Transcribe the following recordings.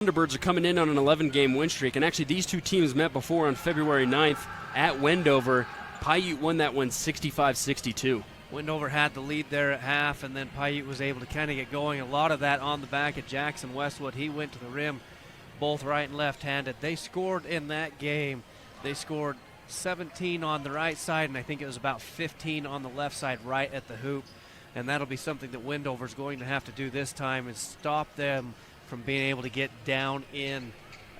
Thunderbirds are coming in on an 11-game win streak, and actually these two teams met before on February 9th at Wendover. Piute won that one 65-62. Wendover had the lead there at half, and then Piute was able to kind of get going. A lot of that on the back of Jackson Westwood. He went to the rim, both right and left-handed. They scored in that game. They scored 17 on the right side, and I think it was about 15 on the left side right at the hoop. And that'll be something that Wendover's going to have to do this time, is stop them from being able to get down in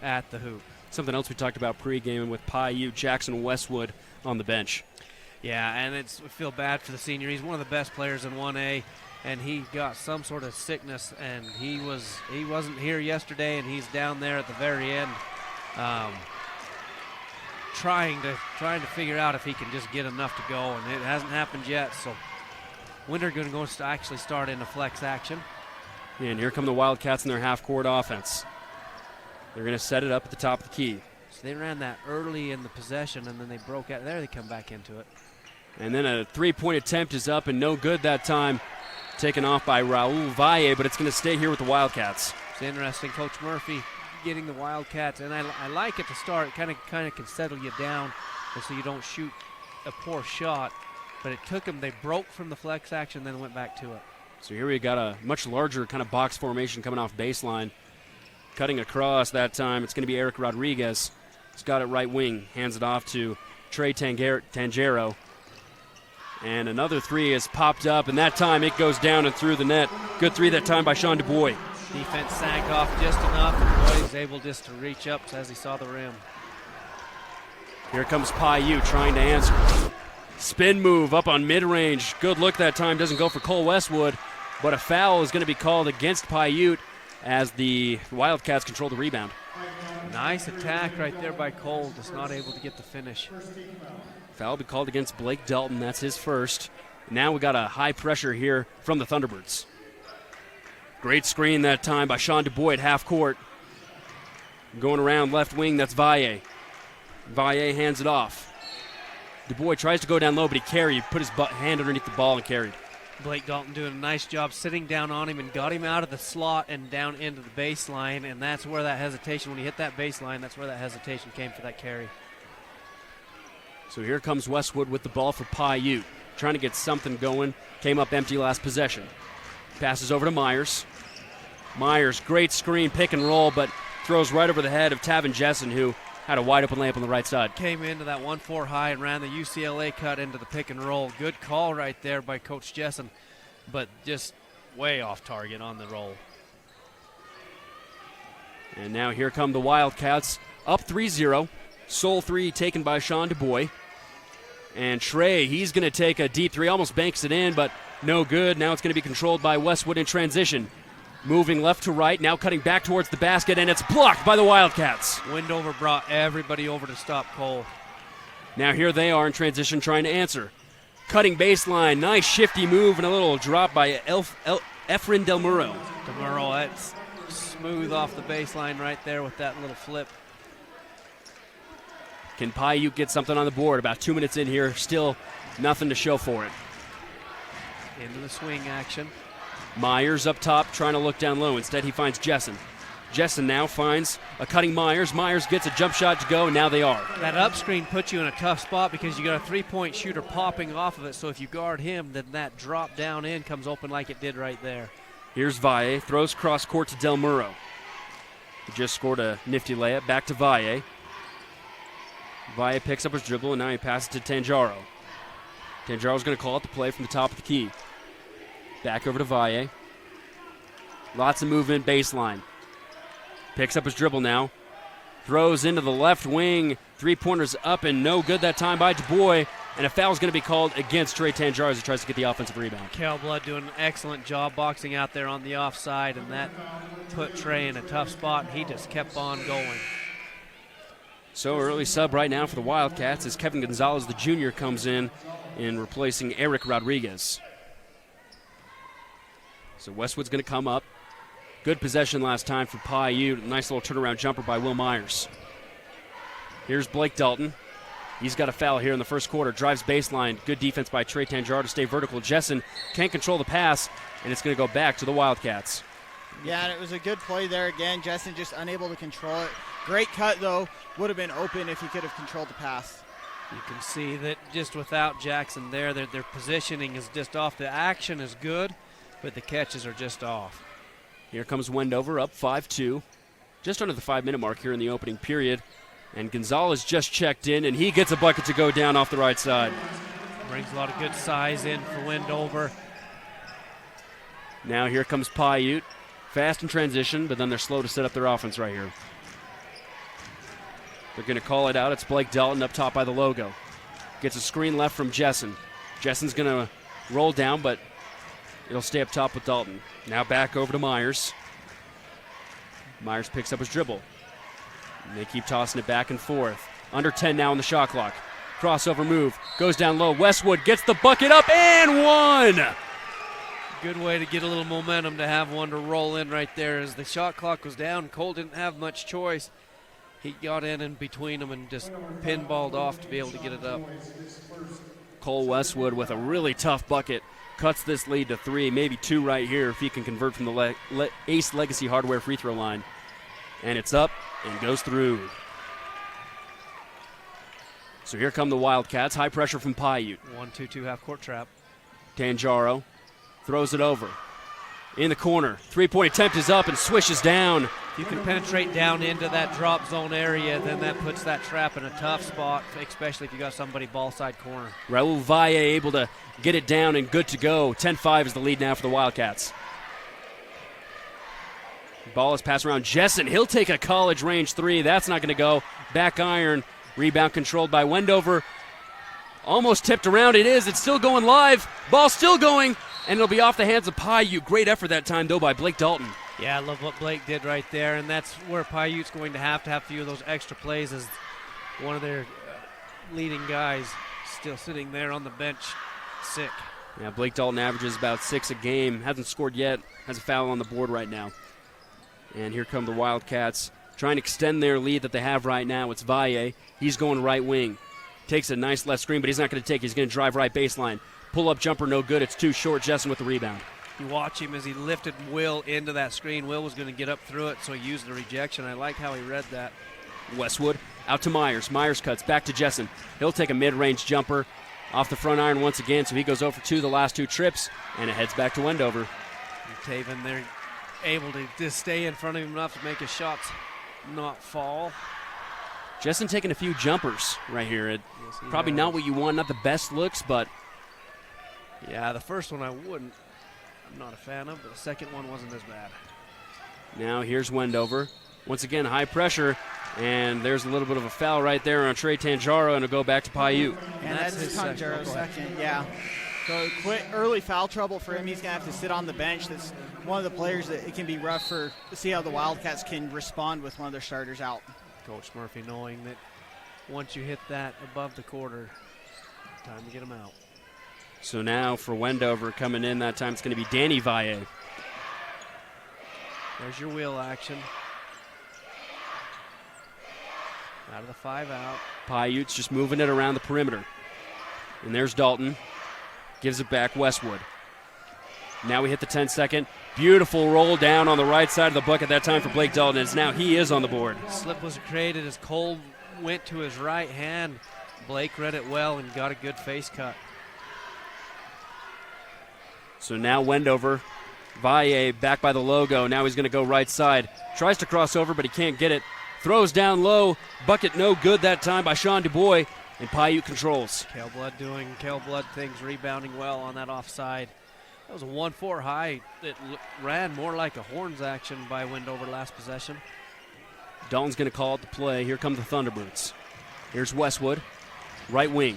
at the hoop. Something else we talked about pre-game with Piute, Jackson Westwood on the bench. Yeah, and we feel bad for the senior. He's one of the best players in 1A, and he got some sort of sickness, and he wasn't here yesterday, and he's down there at the very end, trying to figure out if he can just get enough to go, and it hasn't happened yet. So Winter going to actually start in a flex action. And here come the Wildcats in their half-court offense. They're going to set it up at the top of the key. So they ran that early in the possession, and then they broke out. There they come back into it. And then a three-point attempt is up and no good that time. Taken off by Raul Valle, but it's going to stay here with the Wildcats. It's interesting. Coach Murphy getting the Wildcats, and I like it to start. It kind of can settle you down, and so you don't shoot a poor shot. But it took them. They broke from the flex action, then went back to it. So here we got a much larger kind of box formation coming off baseline. Cutting across that time, it's going to be Eric Rodriguez. He's got it right wing, hands it off to Trey Tangero. And another three is popped up, and that time it goes down and through the net. Good three that time by Sean DuBois. Defense sank off just enough, and DuBois is able just to reach up as he saw the rim. Here comes Piute trying to answer. Spin move up on mid-range. Good look that time, doesn't go for Cole Westwood, but a foul is going to be called against Piute as the Wildcats control the rebound. Nice attack right there by Cole, just not able to get the finish. Foul will be called against Blake Dalton. That's his first. Now we got a high pressure here from the Thunderbirds. Great screen that time by Sean DuBois at half court. Going around left wing, that's Valle. Valle hands it off. DuBois tries to go down low, but he carried, put his hand underneath the ball and carried. Blake Dalton doing a nice job sitting down on him and got him out of the slot and down into the baseline, and that's where that hesitation, when he hit that baseline, that's where that hesitation came for that carry. So here comes Westwood with the ball for Piute. Trying to get something going. Came up empty last possession. Passes over to Myers. Myers, great screen, pick and roll, but throws right over the head of Tavin Jessen, who had a wide open layup on the right side. Came into that 1-4 high and ran the UCLA cut into the pick and roll. Good call right there by Coach Jessen, but just way off target on the roll. And now here come the Wildcats, up 3-0. Sole three taken by Sean DuBois. And Trey, he's going to take a deep three, almost banks it in, but no good. Now it's going to be controlled by Westwood in transition. Moving left to right, now cutting back towards the basket, and it's blocked by the Wildcats. Wendover brought everybody over to stop Cole. Now here they are in transition trying to answer. Cutting baseline, nice shifty move, and a little drop by Efren Del Muro. Del Muro, that's smooth off the baseline right there with that little flip. Can Piute get something on the board? About 2 minutes in here, still nothing to show for it. Into the swing action. Myers up top trying to look down low. Instead, he finds Jessen. Jessen now finds a cutting Myers. Myers gets a jump shot to go, and now they are. That up screen puts you in a tough spot because you got a three-point shooter popping off of it, so if you guard him, then that drop down in comes open like it did right there. Here's Valle, throws cross court to Del Muro. He just scored a nifty layup. Back to Valle. Valle picks up his dribble, and now he passes to Tangero. Tangero's going to call out the play from the top of the key. Back over to Valle. Lots of movement baseline. Picks up his dribble now. Throws into the left wing. Three-pointers up and no good that time by DuBois. And a foul is going to be called against Trey Tangero as he tries to get the offensive rebound. Cal Blood doing an excellent job boxing out there on the offside, and that put Trey in a tough spot, and he just kept on going. So early sub right now for the Wildcats as Kevin Gonzalez, the junior, comes in replacing Eric Rodriguez. So Westwood's going to come up. Good possession last time for Piute. Nice little turnaround jumper by Will Myers. Here's Blake Dalton. He's got a foul here in the first quarter. Drives baseline. Good defense by Trey Tangero to stay vertical. Jessen can't control the pass, and it's going to go back to the Wildcats. Yeah, and it was a good play there again. Jessen just unable to control it. Great cut, though. Would have been open if he could have controlled the pass. You can see that just without Jackson there, their positioning is just off. The action is good, but the catches are just off. Here comes Wendover up 5-2. Just under the 5-minute mark here in the opening period. And Gonzalez just checked in, and he gets a bucket to go down off the right side. Brings a lot of good size in for Wendover. Now here comes Piute. Fast in transition, but then they're slow to set up their offense right here. They're going to call it out. It's Blake Dalton up top by the logo. Gets a screen left from Jessen. Jessen's going to roll down, but it'll stay up top with Dalton. Now back over to Myers. Myers picks up his dribble. And they keep tossing it back and forth. Under 10 now on the shot clock. Crossover move. Goes down low. Westwood gets the bucket up and one! Good way to get a little momentum to have one to roll in right there. As the shot clock was down, Cole didn't have much choice. He got in between them and just pinballed off to be able to get it up. Cole Westwood with a really tough bucket. Cuts this lead to 3, maybe 2 right here if he can convert from the Ace Legacy Hardware free throw line. And it's up and goes through. So here come the Wildcats. High pressure from Piute. 1-2-2 half-court trap. Tanjaro throws it over. In the corner. Three-point attempt is up and swishes down. If you can penetrate down into that drop zone area, then that puts that trap in a tough spot, especially if you got somebody ball side corner. Raul Valle able to get it down and good to go. 10-5 is the lead now for the Wildcats. Ball is passed around. Jessen, he'll take a college range 3. That's not going to go. Back iron. Rebound controlled by Wendover. Almost tipped around. It is. It's still going live. Ball still going. And it'll be off the hands of Piute. Great effort that time, though, by Blake Dalton. Yeah, I love what Blake did right there. And that's where Piute's going to have a few of those extra plays as one of their leading guys still sitting there on the bench, sick. Yeah, Blake Dalton averages about 6 a game. Hasn't scored yet. Has a foul on the board right now. And here come the Wildcats trying to extend their lead that they have right now. It's Valle. He's going right wing. Takes a nice left screen, but he's not going to take it. He's going to drive right baseline. Pull-up jumper, no good. It's too short. Jessen with the rebound. You watch him as he lifted Will into that screen. Will was going to get up through it, so he used the rejection. I like how he read that. Westwood out to Myers. Myers cuts back to Jessen. He'll take a mid-range jumper off the front iron once again, so he goes 0 for 2 the last 2 trips, and it heads back to Wendover. Taven, they're able to just stay in front of him enough to make his shots not fall. Jessen taking a few jumpers right here. Yes, probably not what you want, not the best looks, but yeah, the first one I'm not a fan of, but the second one wasn't as bad. Now here's Wendover. Once again, high pressure, and there's a little bit of a foul right there on Trey Tanjaro, and it'll go back to Piute. And that's his Tanjaro's second, yeah. So quick early foul trouble for him. He's going to have to sit on the bench. That's one of the players that it can be rough for to see how the Wildcats can respond with one of their starters out. Coach Murphy knowing that once you hit that above the quarter, time to get him out. So now for Wendover coming in, that time it's going to be Danny Valle. There's your wheel action. Out of the 5 out. Piute's just moving it around the perimeter. And there's Dalton. Gives it back Westwood. Now we hit the 10-second. Beautiful roll down on the right side of the bucket that time for Blake Dalton. As now he is on the board. Slip was created as Cole went to his right hand. Blake read it well and got a good face cut. So now Wendover. Valle back by the logo. Now he's going to go right side. Tries to cross over, but he can't get it. Throws down low. Bucket no good that time by Sean DuBois. And Piute controls. Cale Blood doing Cale Blood things, rebounding well on that offside. That was a 1-4 high that ran more like a horns action by Wendover last possession. Dalton's going to call it the play. Here come the Thunderbirds. Here's Westwood, right wing.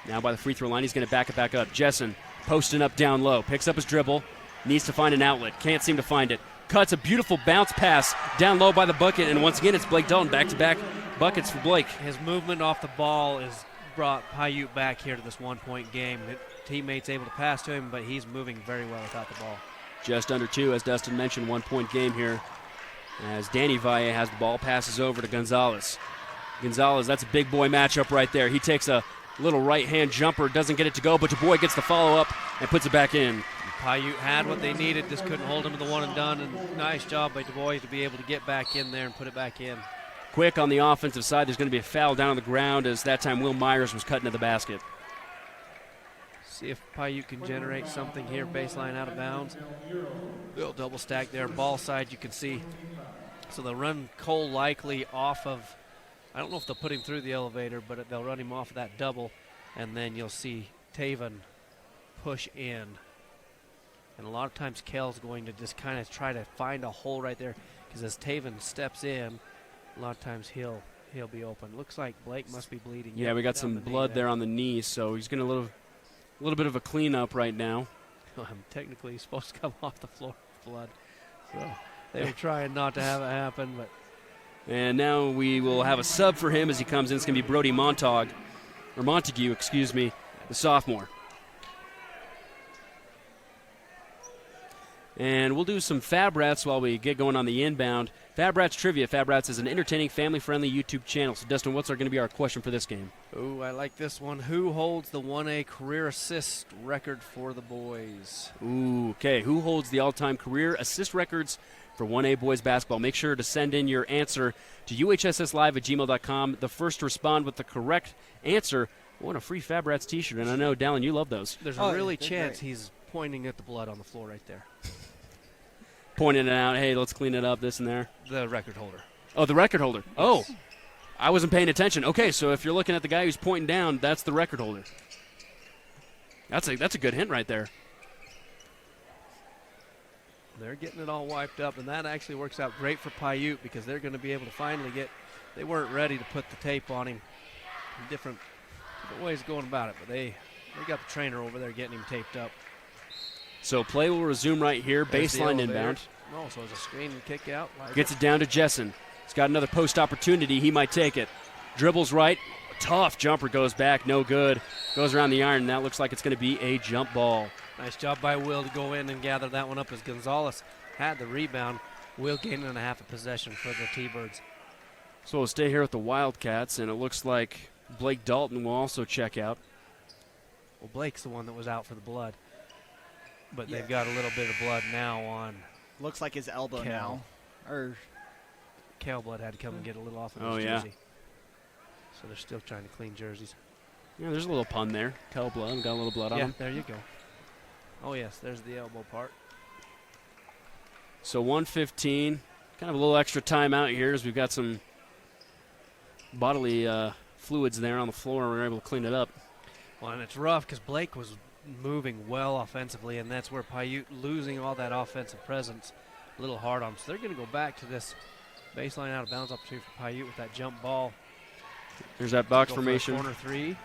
Now by the free throw line, he's going to back it back up. Jessen posting up down low, picks up his dribble, needs to find an outlet, can't seem to find it. Cuts a beautiful bounce pass down low by the bucket, and once again it's Blake Dalton, back-to-back buckets for Blake. His movement off the ball has brought Piute back here to this one-point game. Teammates able to pass to him, but he's moving very well without the ball. Just under 2, as Dustin mentioned, 1-point game here. As Danny Valle has the ball, passes over to Gonzalez. Gonzalez, that's a big boy matchup right there. He takes a little right-hand jumper, doesn't get it to go, but DuBois gets the follow-up and puts it back in. Piute had what they needed, just couldn't hold him to the one and done, and nice job by Du Bois to be able to get back in there and put it back in. Quick on the offensive side, there's going to be a foul down on the ground as that time Will Myers was cutting to the basket. See if Piute can generate something here, baseline out of bounds. Little double stack there, ball side you can see. So they'll run Cole likely off of, I don't know if they'll put him through the elevator, but they'll run him off of that double, and then you'll see Taven push in. And a lot of times Kell's going to just kind of try to find a hole right there, because as Taven steps in, a lot of times he'll be open. Looks like Blake must be bleeding. Yeah, we got some blood there on the knee, so he's getting a little bit of a cleanup right now. Technically, he's supposed to come off the floor with blood. So they were trying not to have it happen, but. And now we will have a sub for him as he comes in. It's going to be Brody Montague, the sophomore. And we'll do some Fab Rats while we get going on the inbound. Fab Rats Trivia. Fab Rats is an entertaining, family-friendly YouTube channel. So, Dustin, what's going to be our question for this game? Oh, I like this one. Who holds the 1A career assist record for the boys? Ooh, okay. Who holds the all-time career assist records for 1A boys basketball? Make sure to send in your answer to uhsslive@gmail.com. The first to respond with the correct answer will win a free Fab Rats t-shirt. And I know, Dallin, you love those. There's a really chance he's pointing at the blood on the floor right there. Pointing it out, hey, let's clean it up, this and there. The record holder. Oh, the record holder. Yes. Oh, I wasn't paying attention. Okay, so if you're looking at the guy who's pointing down, that's the record holder. That's a good hint right there. They're getting it all wiped up, and that actually works out great for Piute because they're going to be able to finally get – they weren't ready to put the tape on him. Different ways of going about it, but they got the trainer over there getting him taped up. So play will resume right here, baseline inbound. Oh, so it's a screen and kick out. Gets it down to Jessen. He's got another post opportunity. He might take it. Dribbles right. Tough jumper goes back. No good. Goes around the iron, and that looks like it's going to be a jump ball. Nice job by Will to go in and gather that one up as Gonzalez had the rebound. Will gaining a half a possession for the T-Birds. So we'll stay here with the Wildcats, and it looks like Blake Dalton will also check out. Well, Blake's the one that was out for the blood. But they've got a little bit of blood now on. Looks like his elbow now. Or Cal blood had to come and get a little off of his jersey. So they're still trying to clean jerseys. Yeah, there's a little pun there. Cal blood, got a little blood on him. Yeah, there you go. Oh, yes, there's the elbow part. So 1:15, kind of a little extra time out here as we've got some bodily fluids there on the floor, and we're able to clean it up. Well, and it's rough because Blake was moving well offensively, and that's where Piute losing all that offensive presence a little hard on them. So they're going to go back to this baseline out of bounds opportunity for Piute with that jump ball. There's that box formation. Corner three.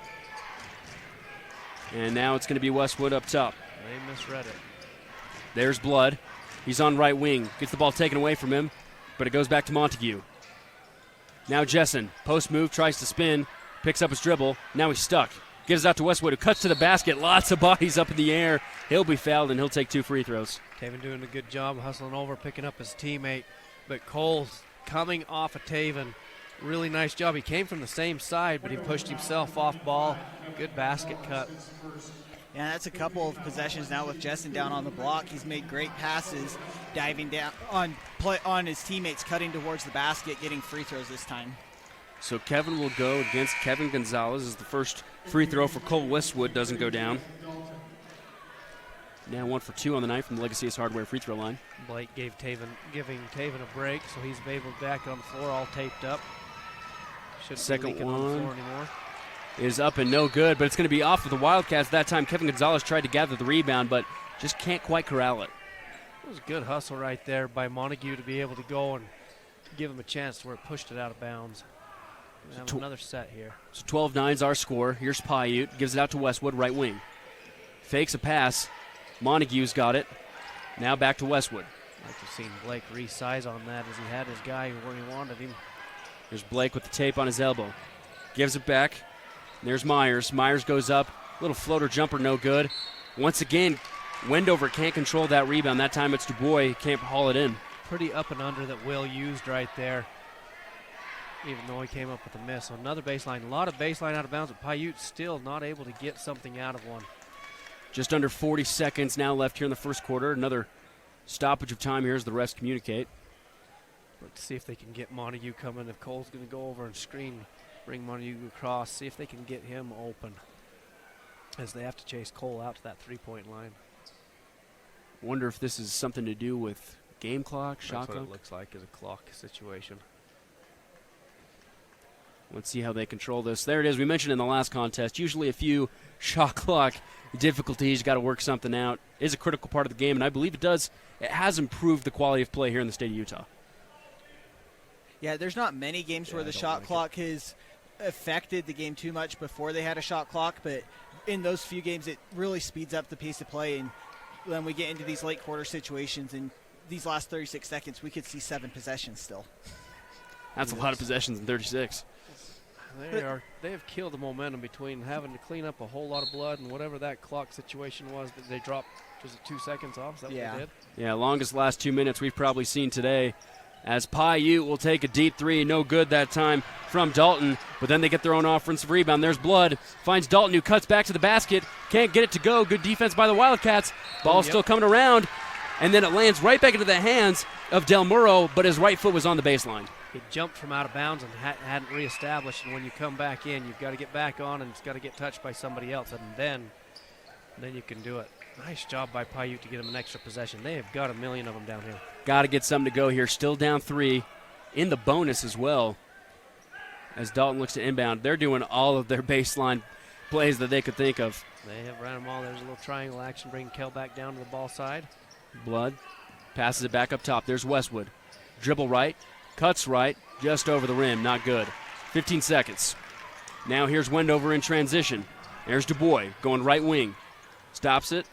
And now it's going to be Westwood up top. They misread it. There's Blood. He's on right wing. Gets the ball taken away from him, but it goes back to Montague. Now Jessen. Post move, tries to spin, picks up his dribble. Now he's stuck. Gives it out to Westwood, who cuts to the basket. Lots of bodies up in the air. He'll be fouled, and he'll take 2 free throws. Taven doing a good job hustling over, picking up his teammate. But Cole's coming off of Taven. Really nice job. He came from the same side, but he pushed himself off ball. Good basket cut. Yeah, that's a couple of possessions now with Jessen down on the block. He's made great passes, diving down on his teammates, cutting towards the basket, getting free throws this time. So Kevin will go against Kevin Gonzalez as the first free throw for Cole Westwood doesn't go down. Now 1 for 2 on the night from the Legacy Hardware free throw line. Blake giving Taven a break, so he's able to back on the floor all taped up. Shouldn't Second be one on the floor anymore. Is up and no good, but it's going to be off of the Wildcats. That time Kevin Gonzalez tried to gather the rebound, but just can't quite corral it. It was a good hustle right there by Montague to be able to go and give him a chance to where it pushed it out of bounds. We have another set here. So 12-9's our score. Here's Piute. Gives it out to Westwood, right wing. Fakes a pass. Montague's got it. Now back to Westwood. I'd like to have seen Blake resize on that as he had his guy where he wanted him. There's Blake with the tape on his elbow. Gives it back. There's Myers. Myers goes up. Little floater jumper, no good. Once again, Wendover can't control that rebound. That time it's Du Bois. Can't haul it in. Pretty up and under that Will used right there, even though he came up with a miss. So another baseline. A lot of baseline out of bounds, but Piute still not able to get something out of one. Just under 40 seconds now left here in the first quarter. Another stoppage of time here as the refs communicate. Let's see if they can get Montague coming. If Cole's going to go over and screen, bring Montague across, see if they can get him open, as they have to chase Cole out to that three-point line. Wonder if this is something to do with game clock, shot That's what clock. it looks like, is a clock situation. Let's see how they control this. There it is. We mentioned in the last contest, usually a few shot clock difficulties. You got to work something out. It is a critical part of the game, and I believe it does. It has improved the quality of play here in the state of Utah. Yeah, there's not many games where the shot clock has affected the game too much before they had a shot clock, but in those few games it really speeds up the pace of play, and when we get into these late quarter situations in these last 36 seconds, we could see 7 possessions still. That's a lot of possessions in 36. They have killed the momentum between having to clean up a whole lot of blood and whatever that clock situation was that they dropped. Was it 2 seconds off? Is that what they did? Yeah, longest last 2 minutes we've probably seen today, as Piute will take a deep three. No good that time from Dalton, but then they get their own offensive rebound. There's Blood. Finds Dalton, who cuts back to the basket. Can't get it to go. Good defense by the Wildcats. Ball's still coming around, and then it lands right back into the hands of Del Muro, but his right foot was on the baseline. He jumped from out of bounds and hadn't reestablished, and when you come back in, you've got to get back on, and it's got to get touched by somebody else, and then you can do it. Nice job by Piute to get him an extra possession. They have got a million of them down here. Got to get something to go here. Still down 3 in the bonus as well. As Dalton looks to inbound, they're doing all of their baseline plays that they could think of. They have ran them all. There's a little triangle action, bringing Kell back down to the ball side. Blood passes it back up top. There's Westwood. Dribble right, cuts right, just over the rim. Not good. 15 seconds. Now here's Wendover in transition. There's DuBois going right wing. Stops it,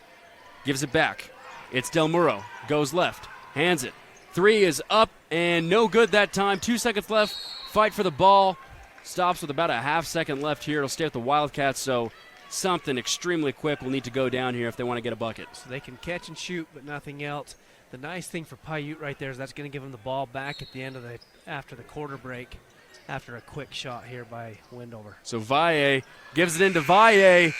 gives it back. It's Del Muro. Goes left, hands it. 3 is up and no good that time. 2 seconds left. Fight for the ball. Stops with about a half second left here. It'll stay with the Wildcats, so something extremely quick will need to go down here if they want to get a bucket. So they can catch and shoot, but nothing else. The nice thing for Piute right there is that's going to give them the ball back at the end of after the quarter break, after a quick shot here by Wendover. So Valle gives it into Valle,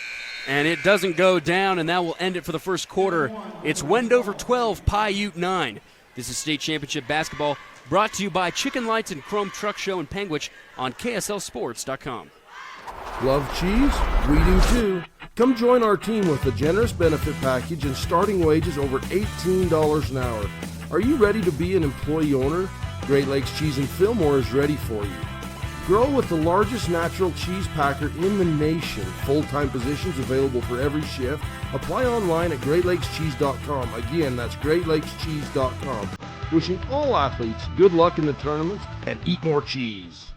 and it doesn't go down, and that will end it for the first quarter. It's Wendover 12, Piute 9. This is state championship basketball, brought to you by Chicken Lights and Chrome Truck Show in Panguitch on KSLSports.com. Love cheese? We do too. Come join our team with a generous benefit package and starting wages over $18 an hour. Are you ready to be an employee owner? Great Lakes Cheese and Fillmore is ready for you. Grow with the largest natural cheese packer in the nation. Full-time positions available for every shift. Apply online at GreatLakesCheese.com. Again, that's GreatLakesCheese.com. Wishing all athletes good luck in the tournaments and eat more cheese.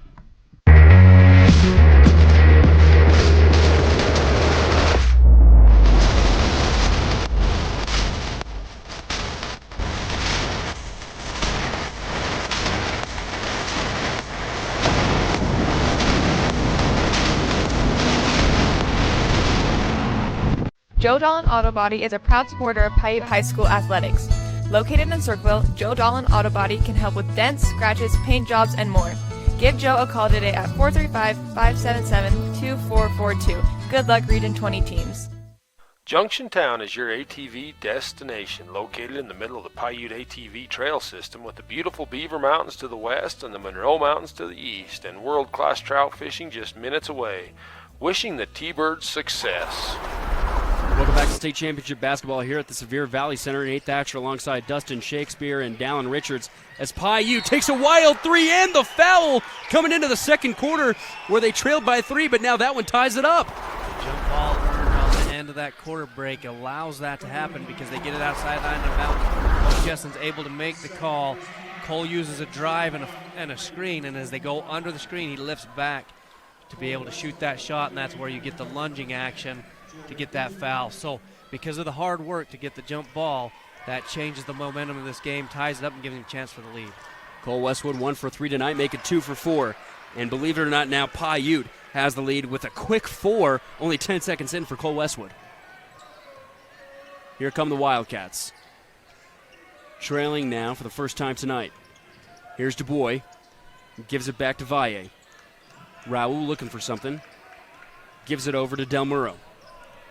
Joe Dolan Auto Body is a proud supporter of Piute High School athletics. Located in Circleville, Joe Dolan Auto Body can help with dents, scratches, paint jobs, and more. Give Joe a call today at 435-577-2442. Good luck, Region 20 teams. Junction is your ATV destination, located in the middle of the Piute ATV trail system with the beautiful Beaver Mountains to the west and the Monroe Mountains to the east, and world-class trout fishing just minutes away. Wishing the T-Birds success. Welcome back to state championship basketball here at the Sevier Valley Center. Nate Thatcher alongside Dustin Shakespeare and Dallin Richards as Piute takes a wild 3 and the foul coming into the second quarter where they trailed by 3, but now that one ties it up. The jump ball earned on the end of that quarter break allows that to happen because they get it outside line of bounds. Coach Jessen's able to make the call. Cole uses a drive and a screen, and as they go under the screen, he lifts back to be able to shoot that shot, and that's where you get the lunging action to get that foul. So because of the hard work to get the jump ball, that changes the momentum of this game, ties it up, and gives him a chance for the lead. Cole Westwood 1 for 3 tonight, make it 2 for 4. And believe it or not, now Piute has the lead with a quick 4, only 10 seconds in for Cole Westwood. Here come the Wildcats. Trailing now for the first time tonight. Here's DuBois. Gives it back to Valle. Raul looking for something. Gives it over to Del Muro.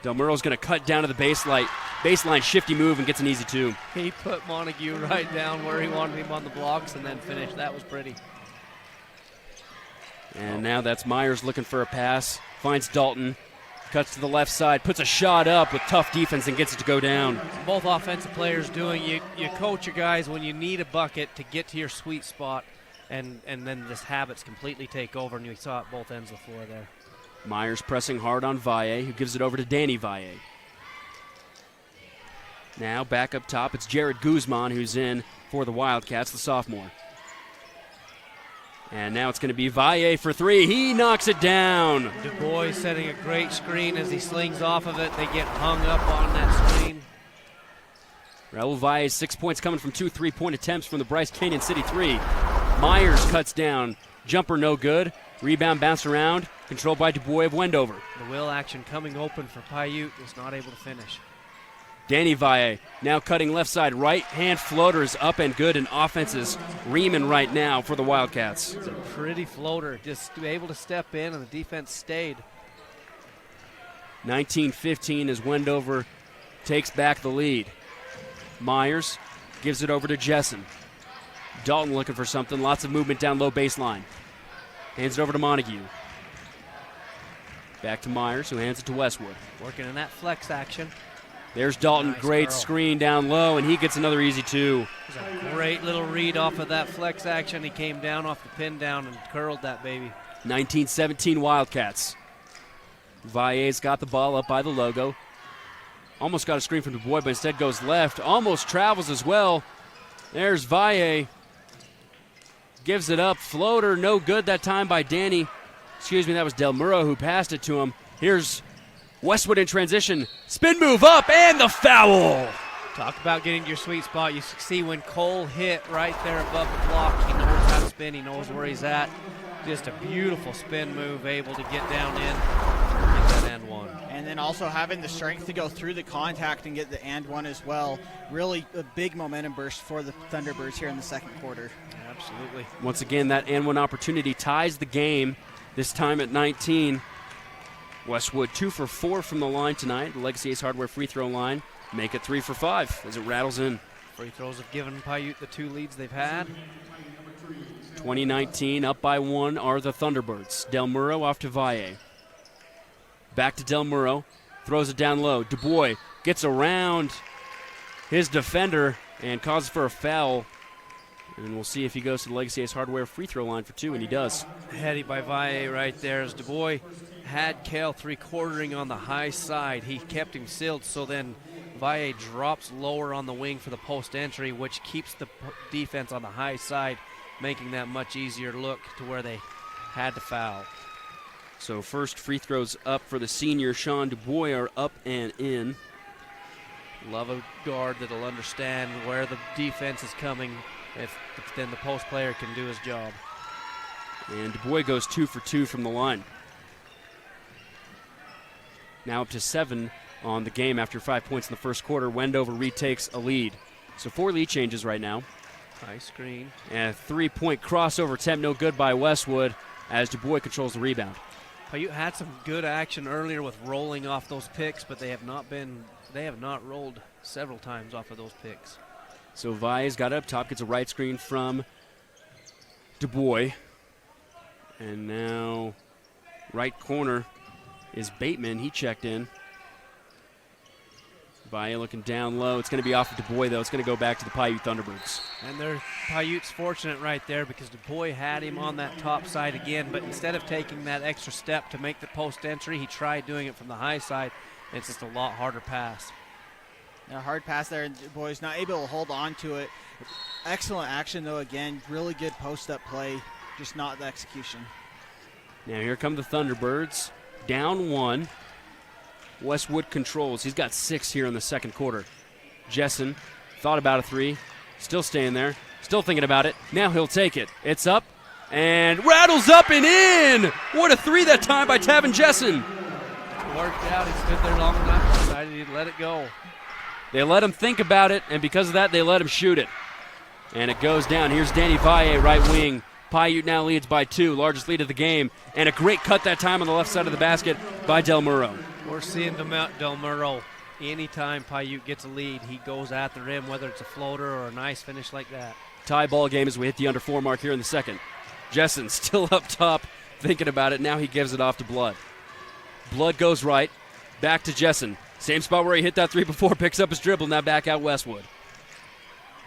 Del Muro's going to cut down to the baseline shifty move and gets an easy 2. He put Montague right down where he wanted him on the blocks and then finished. That was pretty. And now that's Myers looking for a pass. Finds Dalton. Cuts to the left side. Puts a shot up with tough defense and gets it to go down. Both offensive players doing, you coach your guys when you need a bucket to get to your sweet spot, and then this habits completely take over, and you saw it both ends of the floor there. Myers pressing hard on Valle, who gives it over to Danny Valle. Now back up top, it's Jared Guzman who's in for the Wildcats, the sophomore. And now it's going to be Valle for 3. He knocks it down. Du Bois setting a great screen as he slings off of it. They get hung up on that screen. Raul Valle, 6 points coming from 2 3-point attempts from the Bryce Canyon City 3. Myers cuts down. Jumper no good. Rebound bounced around. Controlled by Du Bois of Wendover. The will action coming open for Piute is not able to finish. Danny Valle now cutting left side. Right hand floater is up and good, and offense is reaming right now for the Wildcats. It's a pretty floater. Just able to step in, and the defense stayed. 19-15 as Wendover takes back the lead. Myers gives it over to Jessen. Dalton looking for something. Lots of movement down low baseline. Hands it over to Montague. Back to Myers, who hands it to Westwood. Working in that flex action. There's Dalton, Nice great curl. screen down low, and he gets another easy 2. It was a great little read off of that flex action. He came down off the pin down and curled that baby. 19-17 Wildcats. Valle's got the ball up by the logo. Almost got a screen from Du Bois, but instead goes left. Almost travels as well. There's Valle. Gives it up. Floater, no good that time by Danny. Excuse me, that was Del Muro who passed it to him. Here's Westwood in transition. Spin move up, and the foul. Talk about getting to your sweet spot. You see when Cole hit right there above the block, he knows how to spin. He knows where he's at. Just a beautiful spin move, able to get down in, get that and one. And then also having the strength to go through the contact and get the and one as well. Really a big momentum burst for the Thunderbirds here in the second quarter. Absolutely. Once again, that and one opportunity ties the game, this time at 19. Westwood 2 for 4 from the line tonight. The Legacy Ace Hardware free throw line. Make it 3 for 5 as it rattles in. Free throws have given Piute the 2 leads they've had. 2019, up by 1 are the Thunderbirds. Del Muro off to Valle. Back to Del Muro. Throws it down low. Du Bois gets around his defender and causes for a foul. And we'll see if he goes to the Legacy Ace Hardware free throw line for 2, and he does. Heady by Valle right there as Du Bois had Kale 3-quartering on the high side. He kept him sealed, so then Valle drops lower on the wing for the post entry, which keeps the defense on the high side, making that much easier look to where they had to foul. So first free throws up for the senior. Sean Du Bois are up and in. Love a guard that'll understand where the defense is coming, if then the post player can do his job. And Du Bois goes 2 for 2 from the line. Now up to 7 on the game after 5 points in the first quarter. Wendover retakes a lead. So 4 lead changes right now. High screen. And a 3-point crossover attempt, no good by Westwood as Du Bois controls the rebound. Piute had some good action earlier with rolling off those picks, but they have not rolled several times off of those picks. So Vai's got it up top, gets a right screen from Du Bois. And now right corner is Bateman. He checked in. Vai looking down low. It's going to be off of Du Bois, though. It's going to go back to the Piute Thunderbirds. And Piute's fortunate right there because Du Bois had him on that top side again, but instead of taking that extra step to make the post entry, he tried doing it from the high side. It's just a lot harder pass. A hard pass there, and Du Bois not able to hold on to it. Excellent action, though, again. Really good post-up play, just not the execution. Now here come the Thunderbirds. Down 1. Westwood controls. He's got 6 here in the second quarter. Jessen thought about a 3. Still staying there. Still thinking about it. Now he'll take it. It's up and rattles up and in. What a 3 that time by Tavin Jessen. Worked out. He stood there long enough. Decided he'd let it go. They let him think about it, and because of that, they let him shoot it. And it goes down. Here's Danny Valle, right wing. Piute now leads by 2, largest lead of the game. And a great cut that time on the left side of the basket by Del Muro. We're seeing Del Muro. Anytime Piute gets a lead, he goes at the rim, whether it's a floater or a nice finish like that. Tie ball game as we hit the under 4 mark here in the second. Jessen still up top thinking about it. Now he gives it off to Blood. Blood goes right. Back to Jessen. Same spot where he hit that three before. Picks up his dribble. Now back out Westwood.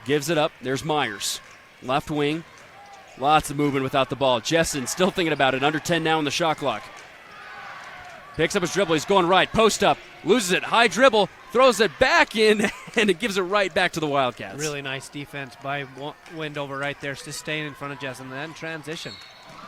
Gives it up. There's Myers. Left wing. Lots of movement without the ball. Jessen still thinking about it. Under 10 now in the shot clock. Picks up his dribble. He's going right. Post up. Loses it. High dribble. Throws it back in, and it gives it right back to the Wildcats. Really nice defense by Wendover right there. Just staying in front of Jessen. Then transition.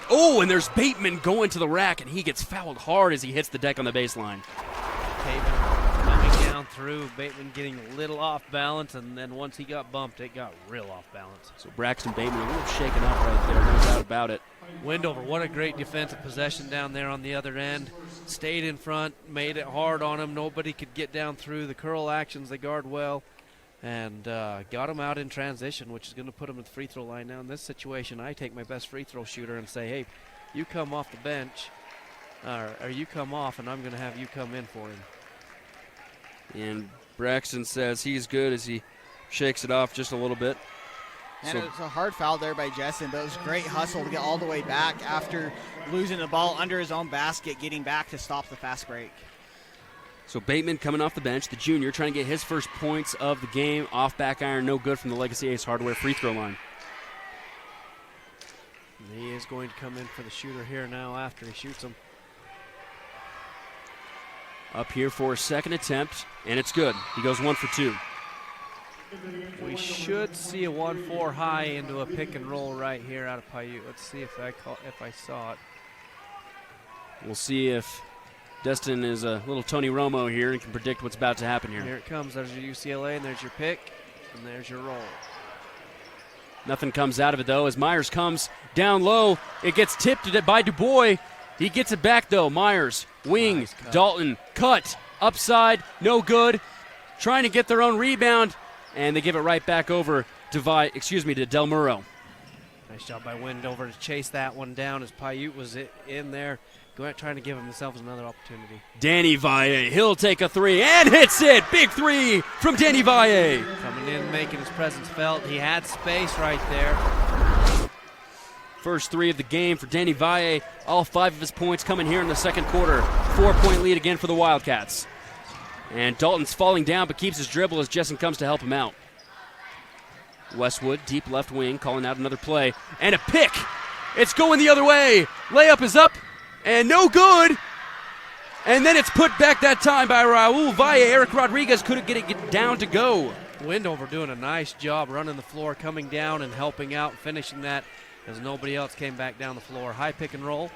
Oh, and there's Bateman going to the rack, and he gets fouled hard as he hits the deck on the baseline. Taven coming down through. Bateman getting a little off balance, and then once he got bumped, it got real off balance. So Braxton Bateman a little shaken up right there. No doubt about it. Wendover, what a great defensive possession down there on the other end. Stayed in front, made it hard on him. Nobody could get down through the curl actions. They guard well, and got him out in transition, which is going to put him at the free throw line. Now in this situation, I take my best free throw shooter and say, hey, you come off the bench, or you come off, and I'm going to have you come in for him. And Braxton says he's good as he shakes it off just a little bit. And it was a hard foul there by Jessen, but it was great hustle to get all the way back after losing the ball under his own basket, getting back to stop the fast break. So Bateman coming off the bench, the junior, trying to get his first points of the game. Off back iron, no good from the Legacy Ace Hardware free throw line. He is going to come in for the shooter here now after he shoots him. Up here for a second attempt, and it's good. He goes 1 for 2. We should see a 1-4 high into a pick and roll right here out of Piute. Let's see if I saw it. We'll see if Destin is a little Tony Romo here and can predict what's about to happen here. Here it comes. There's your UCLA, and there's your pick, and there's your roll. Nothing comes out of it, though, as Myers comes down low. It gets tipped by Dubois. He gets it back, though. Myers, wing, nice Dalton, cut, upside, no good. Trying to get their own rebound, and they give it right back over to Del Muro. Nice job by Wendover to chase that one down as Piute was in there, trying to give themselves another opportunity. Danny Valle, he'll take a three and hits it. Big three from Danny Valle. Coming in, making his presence felt. He had space right there. First three of the game for Danny Valle. All 5 of his points coming here in the second quarter. 4-point lead again for the Wildcats. And Dalton's falling down but keeps his dribble as Jessen comes to help him out. Westwood, deep left wing, calling out another play. And a pick. It's going the other way. Layup is up and no good. And then it's put back that time by Raul Valle. Eric Rodriguez couldn't get it down to go. Wendover doing a nice job running the floor, coming down and helping out, finishing that as nobody else came back down the floor. High pick and roll.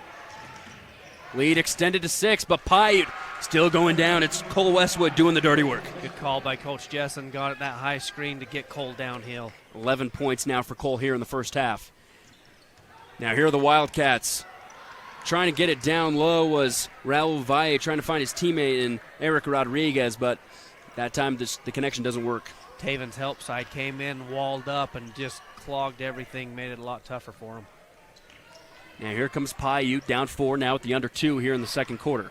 Lead extended to 6, but Piute still going down. It's Cole Westwood doing the dirty work. Good call by Coach Jessen. Got it that high screen to get Cole downhill. 11 points now for Cole here in the first half. Now here are the Wildcats. Trying to get it down low was Raul Valle, trying to find his teammate in Eric Rodriguez, but that time the connection doesn't work. Taven's help side came in, walled up, and just clogged everything, made it a lot tougher for him. Now here comes Piute, down 4 now at the under 2 here in the second quarter.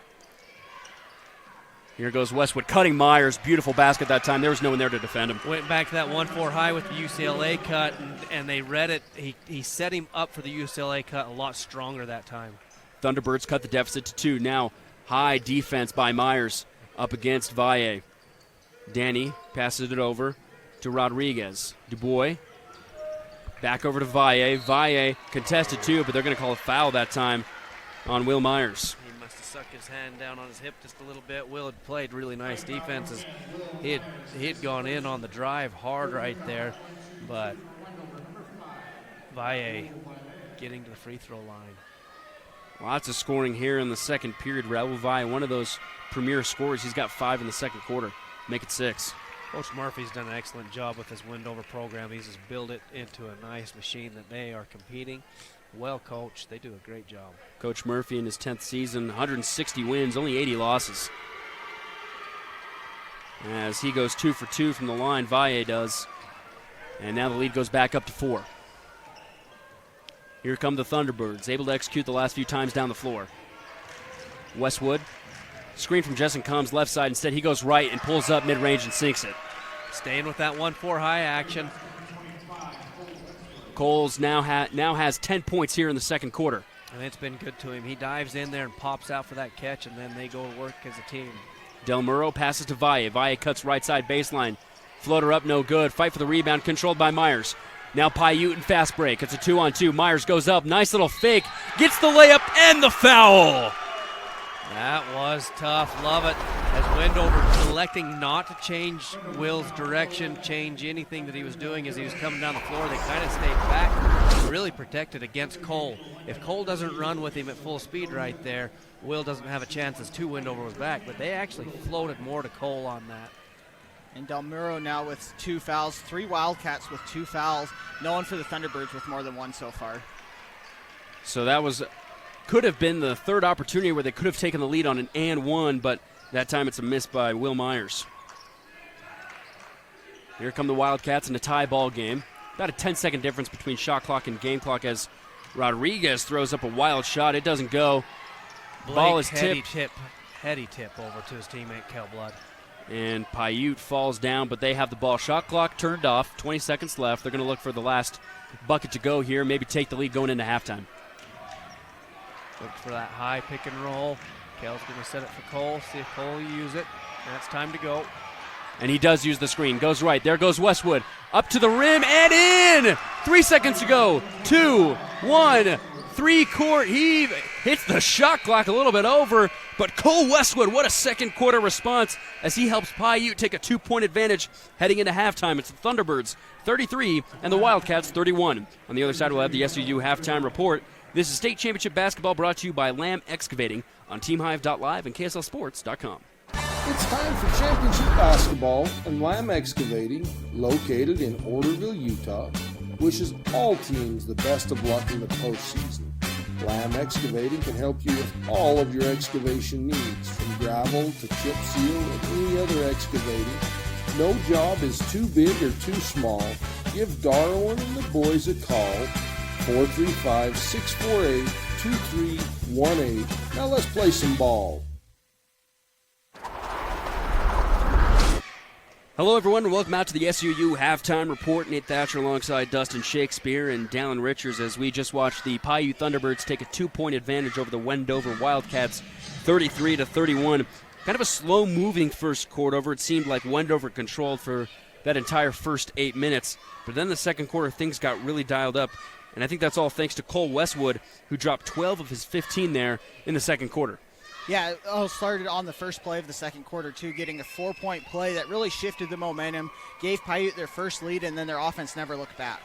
Here goes Westwood, cutting Myers. Beautiful basket that time. There was no one there to defend him. Went back to that 1-4 high with the UCLA cut, and they read it. He set him up for the UCLA cut a lot stronger that time. Thunderbirds cut the deficit to 2. Now high defense by Myers up against Valle. Danny passes it over to Rodriguez. Dubois back over to Valle. Valle contested 2, but they're going to call a foul that time on Will Myers. He must have sucked his hand down on his hip just a little bit. Will had played really nice defenses. He had gone in on the drive hard right there, but Valle getting to the free throw line. Lots of scoring here in the second period. Raul Valle, one of those premier scorers. He's got 5 in the second quarter. Make it 6. Coach Murphy's done an excellent job with his Wendover program. He's just built it into a nice machine that they are competing. Well coached. They do a great job. Coach Murphy in his 10th season, 160 wins, only 80 losses. As he goes 2 for 2 from the line, Valle does. And now the lead goes back up to 4. Here come the Thunderbirds, able to execute the last few times down the floor. Westwood Screen from Jessen comes left side. Instead, he goes right and pulls up mid-range and sinks it. Staying with that 1-4 high action. Coles now has 10 points here in the second quarter. And it's been good to him. He dives in there and pops out for that catch, and then they go to work as a team. Del Muro passes to Valle. Valle cuts right side baseline. Floater up, no good. Fight for the rebound, controlled by Myers. Now Piute and fast break. It's a 2-on-2. Myers goes up. Nice little fake. Gets the layup and the foul. That was tough. Love it. As Wendover electing not to change Will's direction, change anything that he was doing as he was coming down the floor. They kind of stayed back, really protected against Cole. If Cole doesn't run with him at full speed right there, Will doesn't have a chance as Wendover was back. But they actually floated more to Cole on that. And Del Muro now with 2 fouls, 3 Wildcats with 2 fouls. No one for the Thunderbirds with more than 1 so far. So that could have been the third opportunity where they could have taken the lead on an and one, but that time it's a miss by Will Myers. Here come the Wildcats in a tie ball game. About a 10-second difference between shot clock and game clock as Rodriguez throws up a wild shot. It doesn't go. Ball is tipped. Heady tip over to his teammate, Kel Blood. And Piute falls down, but they have the ball. Shot clock turned off, 20 seconds left. They're going to look for the last bucket to go here, maybe take the lead going into halftime. Look for that high pick and roll. Kel's going to set it for Cole, see if Cole will use it. That's time to go. And he does use the screen. Goes right. There goes Westwood. Up to the rim and in! 3 seconds to go. 2, 1, 3-court heave. Hits the shot clock a little bit over. But Cole Westwood, what a second quarter response as he helps Piute take a 2-point advantage heading into halftime. It's the Thunderbirds 33 and the Wildcats 31. On the other side, we'll have the SUU halftime report. This is state championship basketball brought to you by Lamb Excavating on TeamHive.live and KSLSports.com. It's time for championship basketball, and Lamb Excavating, located in Orderville, Utah, wishes all teams the best of luck in the postseason. Lamb Excavating can help you with all of your excavation needs, from gravel to chip seal and any other excavating. No job is too big or too small. Give Darwin and the boys a call, 435-648-2318. Now let's play some ball. Hello, everyone, and welcome out to the SUU Halftime Report. Nate Thatcher alongside Dustin Shakespeare and Dallin Richards as we just watched the Piute Thunderbirds take a 2-point advantage over the Wendover Wildcats, 33-31. Kind of a slow-moving first quarter. It seemed like Wendover controlled for that entire first 8 minutes. But then the second quarter, things got really dialed up. And I think that's all thanks to Cole Westwood, who dropped 12 of his 15 there in the second quarter. Yeah, it all started on the first play of the second quarter, too, getting a 4-point play that really shifted the momentum, gave Piute their first lead, and then their offense never looked back.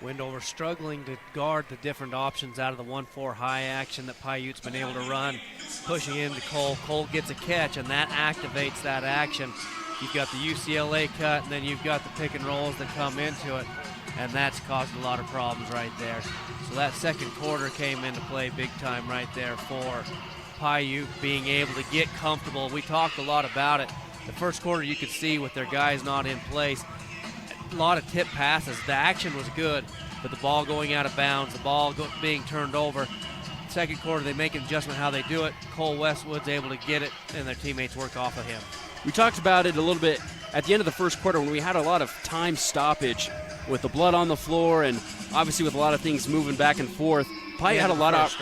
Wendover struggling to guard the different options out of the 1-4 high action that Piute's been able to run, pushing into Cole. Cole gets a catch, and that activates that action. You've got the UCLA cut, and then you've got the pick and rolls that come into it, and that's caused a lot of problems right there. So that second quarter came into play big time right there for Piute being able to get comfortable. We talked a lot about it. The first quarter you could see with their guys not in place, a lot of tip passes. The action was good, but the ball going out of bounds, the ball being turned over. Second quarter they make an adjustment how they do it. Cole Westwood's able to get it, and their teammates work off of him. We talked about it a little bit at the end of the first quarter when we had a lot of time stoppage with the blood on the floor and obviously with a lot of things moving back and forth. Piute had a lot of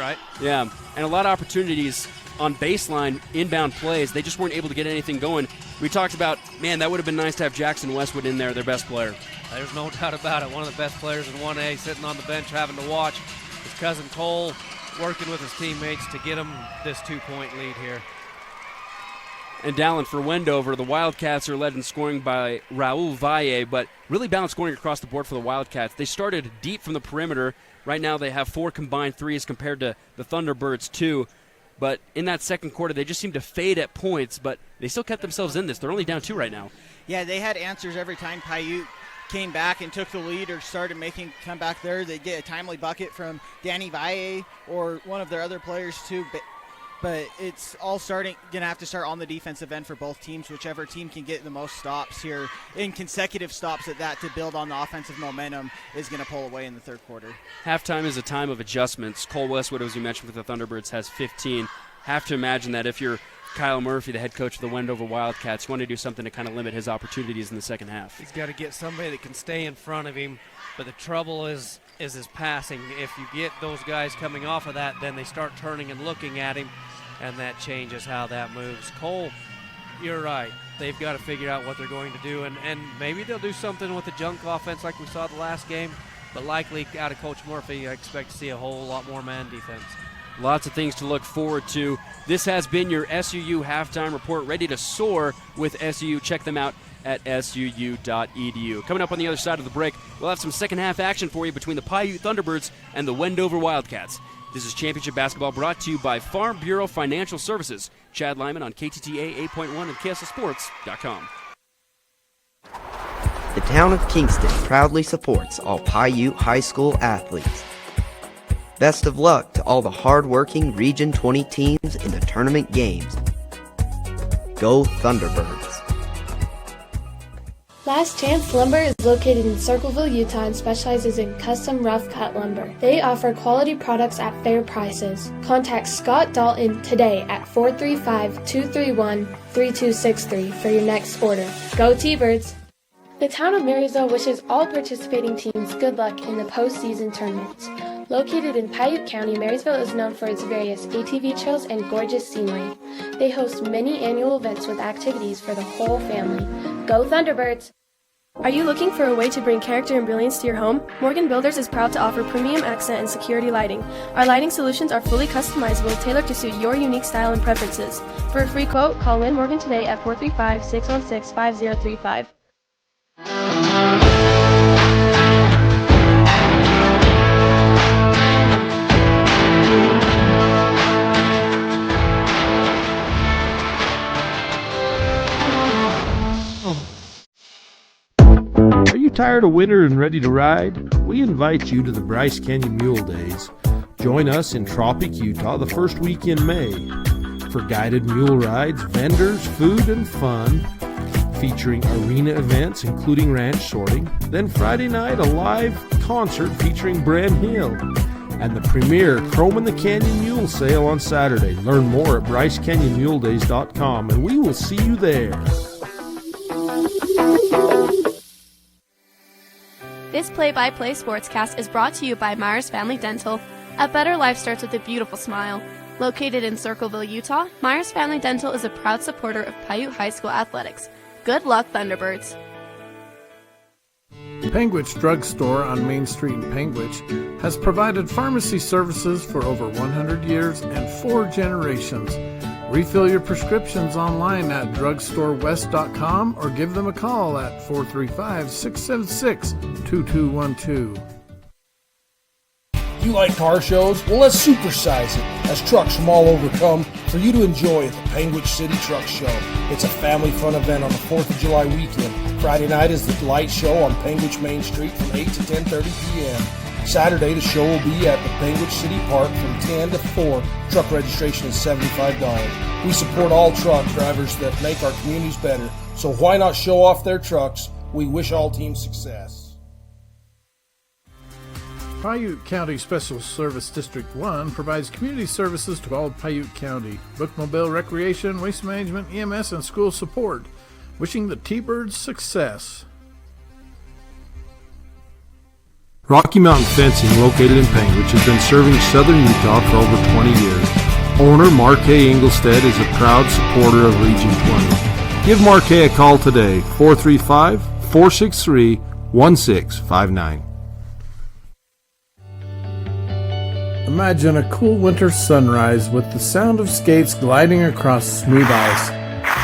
and a lot of opportunities on baseline inbound plays. They just weren't able to get anything going. We talked about, man, that would have been nice to have Jackson Westwood in there, their best player. There's no doubt about it. One of the best players in 1A sitting on the bench having to watch his cousin Cole working with his teammates to get him this 2-point lead here. And Dallin, for Wendover, the Wildcats are led in scoring by Raul Valle, but really balanced scoring across the board for the Wildcats. They started deep from the perimeter. Right now they have 4 combined threes compared to the Thunderbirds 2. But in that second quarter, they just seemed to fade at points, but they still kept themselves in this. They're only down 2 right now. Yeah, they had answers every time Piute came back and took the lead or started making come back there. They'd get a timely bucket from Danny Valle or one of their other players too. But it's all going to have to start on the defensive end for both teams. Whichever team can get the most stops here, in consecutive stops at that, to build on the offensive momentum, is going to pull away in the third quarter. Halftime is a time of adjustments. Cole Westwood, as you mentioned with the Thunderbirds, has 15. Have to imagine that if you're Kyle Murphy, the head coach of the Wendover Wildcats, wanted to do something to kind of limit his opportunities in the second half. He's got to get somebody that can stay in front of him, but the trouble is his passing. If you get those guys coming off of that, then they start turning and looking at him, and that changes how that moves. Cole, you're right. They've got to figure out what they're going to do, and maybe they'll do something with the junk offense like we saw the last game, but likely out of Coach Murphy, I expect to see a whole lot more man defense. Lots of things to look forward to. This has been your SUU Halftime Report, ready to soar with SUU. Check them out at suu.edu. Coming up on the other side of the break, we'll have some second half action for you between the Piute Thunderbirds and the Wendover Wildcats. This is Championship Basketball brought to you by Farm Bureau Financial Services. Chad Lyman on KTTA 8.1 and KSLSports.com. The town of Kingston proudly supports all Piute High School athletes. Best of luck to all the hard-working Region 20 teams in the tournament games. Go Thunderbirds! Last Chance Lumber is located in Circleville, Utah and specializes in custom rough cut lumber. They offer quality products at fair prices. Contact Scott Dalton today at 435-231-3263 for your next order. Go T-Birds! The town of Marysville wishes all participating teams good luck in the postseason tournaments. Located in Piute County, Marysville is known for its various ATV trails and gorgeous scenery. They host many annual events with activities for the whole family. Go Thunderbirds! Are you looking for a way to bring character and brilliance to your home? Morgan Builders is proud to offer premium accent and security lighting. Our lighting solutions are fully customizable, tailored to suit your unique style and preferences. For a free quote, call Lynn Morgan today at 435-616-5035. Are you tired of winter and ready to ride? We invite you to the Bryce Canyon Mule Days. Join us in Tropic, Utah the first week in May for guided mule rides, vendors, food, and fun, featuring arena events including ranch sorting. Then Friday night, a live concert featuring Bren Hill. And the premier Chrome in the Canyon Mule sale on Saturday. Learn more at BryceCanyonMuleDays.com, and we will see you there. This play-by-play sportscast is brought to you by Myers Family Dental. A better life starts with a beautiful smile. Located in Circleville, Utah, Myers Family Dental is a proud supporter of Piute High School athletics. Good luck, Thunderbirds. Panguitch Drug Store on Main Street in Panguitch has provided pharmacy services for over 100 years and 4 generations. Refill your prescriptions online at drugstorewest.com or give them a call at 435-676-2212. You like car shows? Well, let's supersize it as trucks from all over come for you to enjoy at the Panguitch City Truck Show. It's a family fun event on the 4th of July weekend. Friday night is the light show on Panguitch Main Street from 8 to 10:30 p.m. Saturday, the show will be at the Panguitch City Park from 10 to 4. Truck registration is $75. We support all truck drivers that make our communities better, so why not show off their trucks? We wish all teams success. Piute County Special Service District 1 provides community services to all Piute County. Bookmobile recreation, waste management, EMS, and school support. Wishing the T-Birds success. Rocky Mountain Fencing, located in Panguitch, has been serving southern Utah for over 20 years. Owner Marquet Engelstead is a proud supporter of Region 20. Give Marquet a call today, 435-463-1659. Imagine a cool winter sunrise with the sound of skates gliding across smooth ice,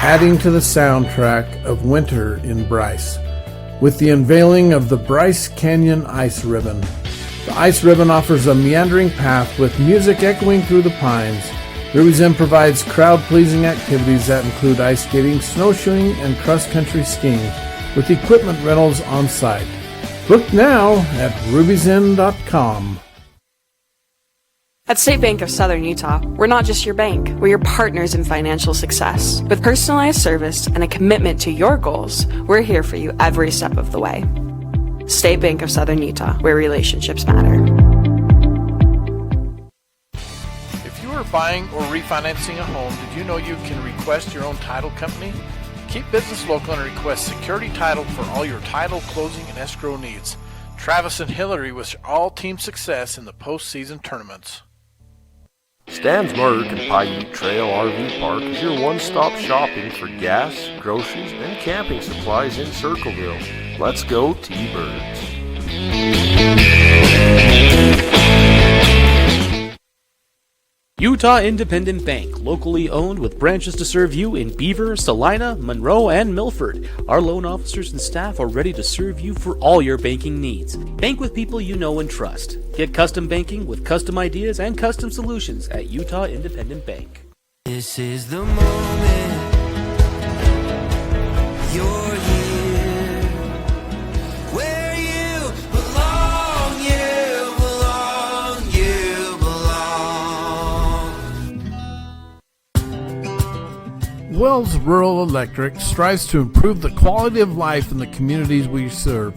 adding to the soundtrack of winter in Bryce. With the unveiling of the Bryce Canyon Ice Ribbon. The Ice Ribbon offers a meandering path with music echoing through the pines. Ruby's Inn provides crowd-pleasing activities that include ice skating, snowshoeing, and cross-country skiing, with equipment rentals on site. Book now at rubysinn.com. At State Bank of Southern Utah, we're not just your bank, we're your partners in financial success. With personalized service and a commitment to your goals, we're here for you every step of the way. State Bank of Southern Utah, where relationships matter. If you ever buying or refinancing a home, did you know you can request your own title company? Keep business local and request security title for all your title, closing, and escrow needs. Travis and Hillary wish all team success in the postseason tournaments. Stan's Mark and Piute Trail RV Park is your one-stop shopping for gas, groceries, and camping supplies in Circleville. Let's go T-Birds. Utah Independent Bank, locally owned with branches to serve you in Beaver, Salina, Monroe, and Milford. Our loan officers and staff are ready to serve you for all your banking needs. Bank with people you know and trust. Get custom banking with custom ideas and custom solutions at Utah Independent Bank. This is the moment you're here, where you belong, you belong, you belong. Wells Rural Electric strives to improve the quality of life in the communities we serve.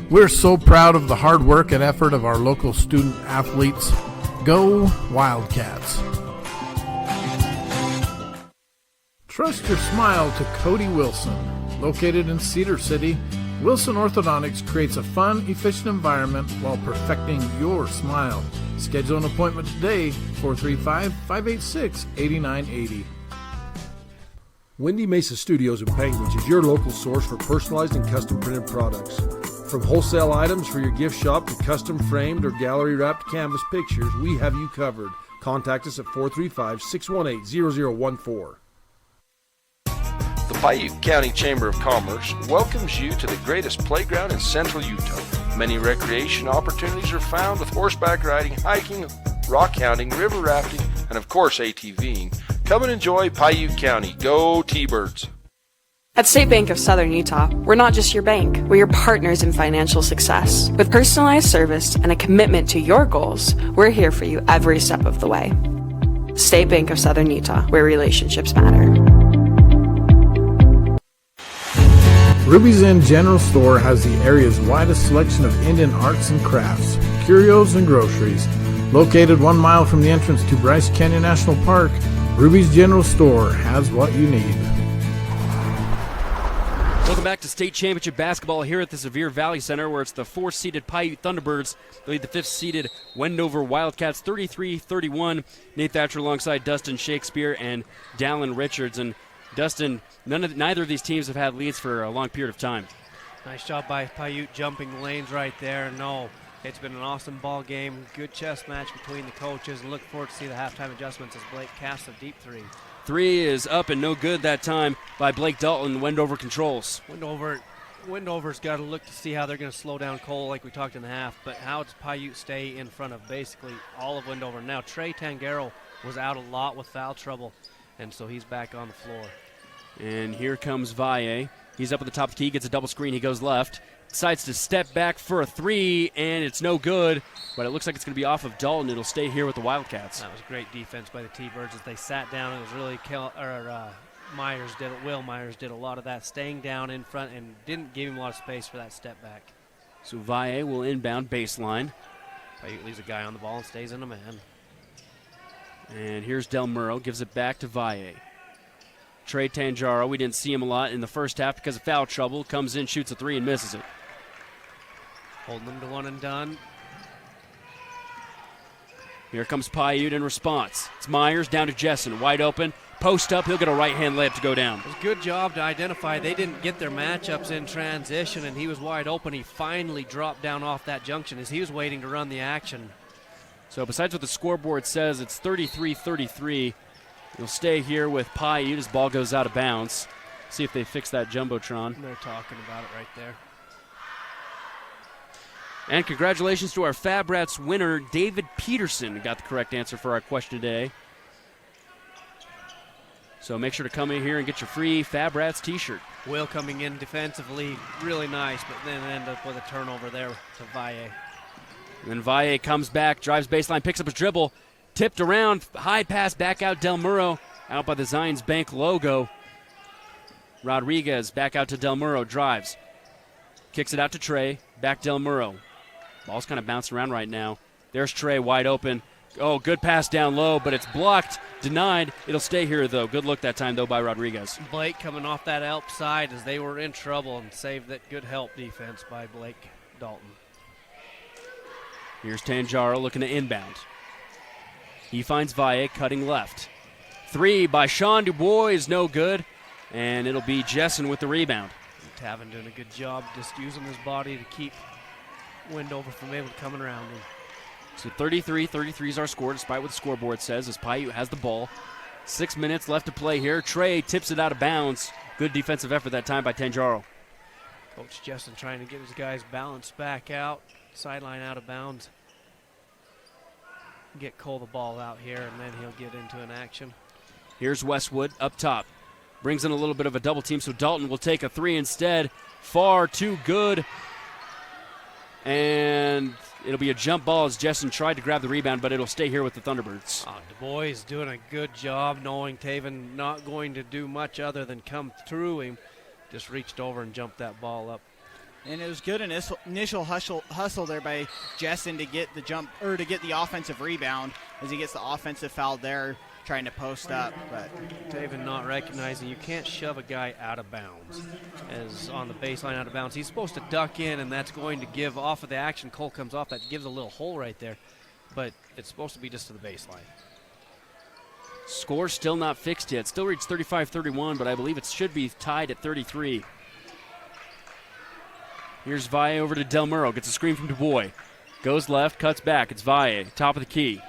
We're so proud of the hard work and effort of our local student athletes. Go Wildcats! Trust your smile to Cody Wilson. Located in Cedar City, Wilson Orthodontics creates a fun, efficient environment while perfecting your smile. Schedule an appointment today, 435-586-8980. Windy Mesa Studios in Panguitch is your local source for personalized and custom printed products. From wholesale items for your gift shop to custom framed or gallery wrapped canvas pictures, we have you covered. Contact us at 435-618-0014. The Piute County Chamber of Commerce welcomes you to the greatest playground in central Utah. Many recreation opportunities are found with horseback riding, hiking, rock hounding, river rafting, and of course ATVing. Come and enjoy Piute County. Go T-Birds! At State Bank of Southern Utah, we're not just your bank, we're your partners in financial success. With personalized service and a commitment to your goals, we're here for you every step of the way. State Bank of Southern Utah, where relationships matter. Ruby's Inn General Store has the area's widest selection of Indian arts and crafts, curios, and groceries. Located 1 mile from the entrance to Bryce Canyon National Park, Ruby's General Store has what you need. Welcome back to state championship basketball here at the Sevier Valley Center, where it's the 4th-seeded Piute Thunderbirds. They lead the 5th-seeded Wendover Wildcats 33-31. Nate Thatcher alongside Dustin Shakespeare and Dallin Richards. And Dustin, neither of these teams have had leads for a long period of time. Nice job by Piute jumping the lanes right there. No, it's been an awesome ball game. Good chess match between the coaches. And look forward to see the halftime adjustments as Blake casts a deep three. Three is up and no good that time by Blake Dalton. Wendover controls. Wendover's got to look to see how they're going to slow down Cole like we talked in the half, but how does Piute stay in front of basically all of Wendover? Now, Trey Tangaro was out a lot with foul trouble, and so he's back on the floor. And here comes Valle. He's up at the top of the key, gets a double screen, he goes left. Decides to step back for a three, and it's no good, but it looks like it's going to be off of Dalton. It'll stay here with the Wildcats. That was great defense by the T-Birds as they sat down. It was really Will Myers did a lot of that, staying down in front and didn't give him a lot of space for that step back. So Valle will inbound baseline. Piute leaves a guy on the ball and stays in a man. And here's Del Muro, gives it back to Valle. Trey Tangaro, we didn't see him a lot in the first half because of foul trouble. Comes in, shoots a three, and misses it. Holding them to one and done. Here comes Piute in response. It's Myers down to Jessen, wide open. Post up, he'll get a right-hand layup to go down. It was a good job to identify. They didn't get their matchups in transition, and he was wide open. He finally dropped down off that junction as he was waiting to run the action. So besides what the scoreboard says, it's 33-33. He'll stay here with Piute as ball goes out of bounds. See if they fix that Jumbotron. They're talking about it right there. And congratulations to our Fab Rats winner, David Peterson, who got the correct answer for our question today. So make sure to come in here and get your free Fab Rats t-shirt. Will coming in defensively, really nice, but then end up with a turnover there to Valle. And then Valle comes back, drives baseline, picks up his dribble, tipped around, high pass back out Del Muro, out by the Zions Bank logo. Rodriguez back out to Del Muro, drives. Kicks it out to Trey, back Del Muro. Ball's kind of bouncing around right now. There's Trey wide open. Oh, good pass down low, but it's blocked, denied. It'll stay here, though. Good look that time, though, by Rodriguez. Blake coming off that help side as they were in trouble and saved that good help defense by Blake Dalton. Here's Tanjaro looking to inbound. He finds Valle cutting left. 3 by Sean Dubois is no good, and it'll be Jessen with the rebound. Tavin doing a good job just using his body to keep Wendover from able to come around him. So 33-33 is our score, despite what the scoreboard says, as Piute has the ball. 6 minutes left to play here. Trey tips it out of bounds. Good defensive effort that time by Tanjaro. Coach Justin trying to get his guys balanced back out. Sideline out of bounds. Get Cole the ball out here, and then he'll get into an action. Here's Westwood up top. Brings in a little bit of a double team, so Dalton will take a 3 instead. Far too good. And it'll be a jump ball as Jessen tried to grab the rebound, but it'll stay here with the Thunderbirds. Dubois is doing a good job knowing Taven not going to do much other than come through him. Just reached over and jumped that ball up. And it was good initial hustle there by Jessen to get the jump or to get the offensive rebound as he gets the offensive foul there trying to post up. But Taven not recognizing you can't shove a guy out of bounds as on the baseline out of bounds. He's supposed to duck in, and that's going to give off of the action. Cole comes off, that gives a little hole right there, but it's supposed to be just to the baseline. Score still not fixed yet. Still reads 35-31, but I believe it should be tied at 33. Here's Valle over to Del Muro. Gets a screen from Dubois. Goes left, cuts back. It's Valle, top of the key.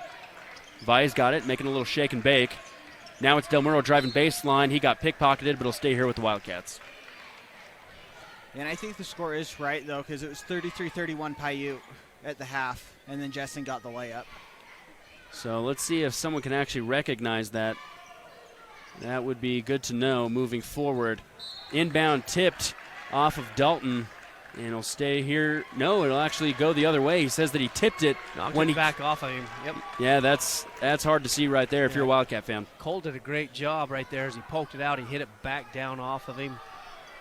Valle's got it, making a little shake and bake. Now it's Del Muro driving baseline. He got pickpocketed, but he'll stay here with the Wildcats. And I think the score is right, though, because it was 33-31 Piute at the half, and then Jessen got the layup. So let's see if someone can actually recognize that. That would be good to know moving forward. Inbound tipped off of Dalton, and it'll stay here. No, it'll actually go the other way. He says that he tipped it. Knocked when it he back off of him. Yep. Yeah, that's hard to see right there if you're a Wildcat fan. Cole did a great job right there as he poked it out. He hit it back down off of him,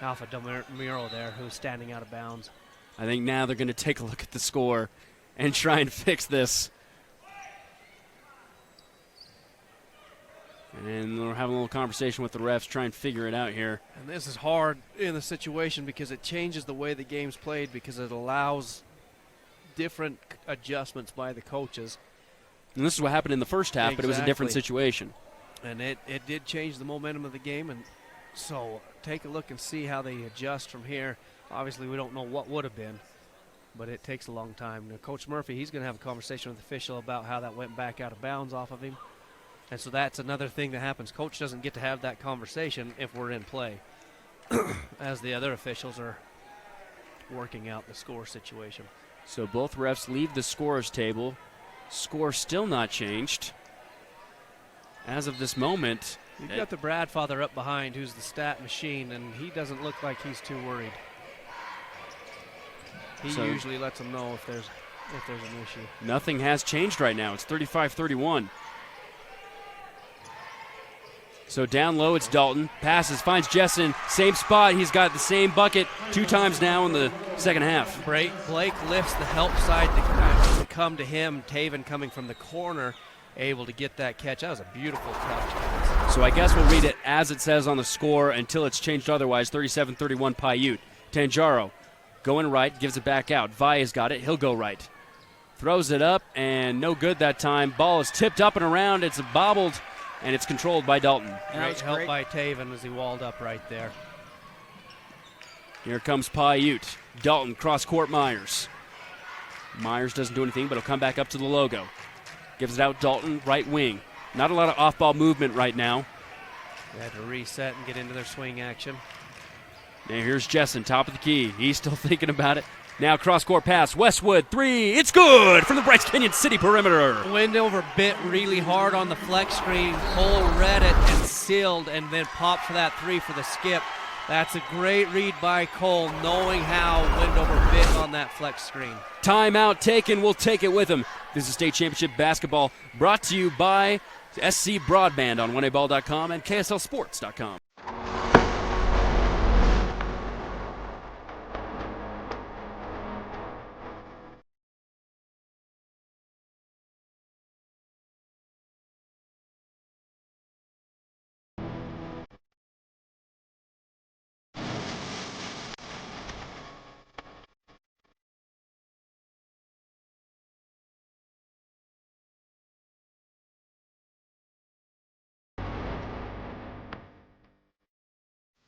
off of Del Muro there, who's standing out of bounds. I think now they're going to take a look at the score and try and fix this. And we're having a little conversation with the refs, try and figure it out here. And this is hard in the situation because it changes the way the game's played because it allows different adjustments by the coaches. And this is what happened in the first half, but it was a different situation. And it did change the momentum of the game, and so take a look and see how they adjust from here. Obviously, we don't know what would have been, but it takes a long time. Now, Coach Murphy, he's going to have a conversation with the official about how that went back out of bounds off of him. And so that's another thing that happens. Coach doesn't get to have that conversation if we're in play, as the other officials are working out the score situation. So both refs leave the scorer's table. Score still not changed. As of this moment. You've got the Bradfather up behind, who's the stat machine, and he doesn't look like he's too worried. He usually lets them know if there's an issue. Nothing has changed right now. It's 35-31. So down low, it's Dalton. Passes, finds Jessen. Same spot. He's got the same bucket 2 times now in the second half. Blake lifts the help side to come to him. Taven coming from the corner, able to get that catch. That was a beautiful touch. So I guess we'll read it as it says on the score until it's changed otherwise. 37-31 Piute. Tanjaro going right, gives it back out. Valle's got it. He'll go right. Throws it up, and no good that time. Ball is tipped up and around. It's bobbled. And it's controlled by Dalton. Great help by Taven as he walled up right there. Here comes Piute. Dalton, cross-court Myers. Myers doesn't do anything, but he'll come back up to the logo. Gives it out Dalton, right wing. Not a lot of off-ball movement right now. They had to reset and get into their swing action. Now here's Jessen, top of the key. He's still thinking about it. Now cross-court pass, Westwood, 3, it's good from the Bryce Canyon City perimeter. Wendover bit really hard on the flex screen. Cole read it and sealed and then popped for that 3 for the skip. That's a great read by Cole, knowing how Wendover bit on that flex screen. Timeout taken, we'll take it with him. This is State Championship Basketball brought to you by SC Broadband on oneaball.com and KSLSports.com.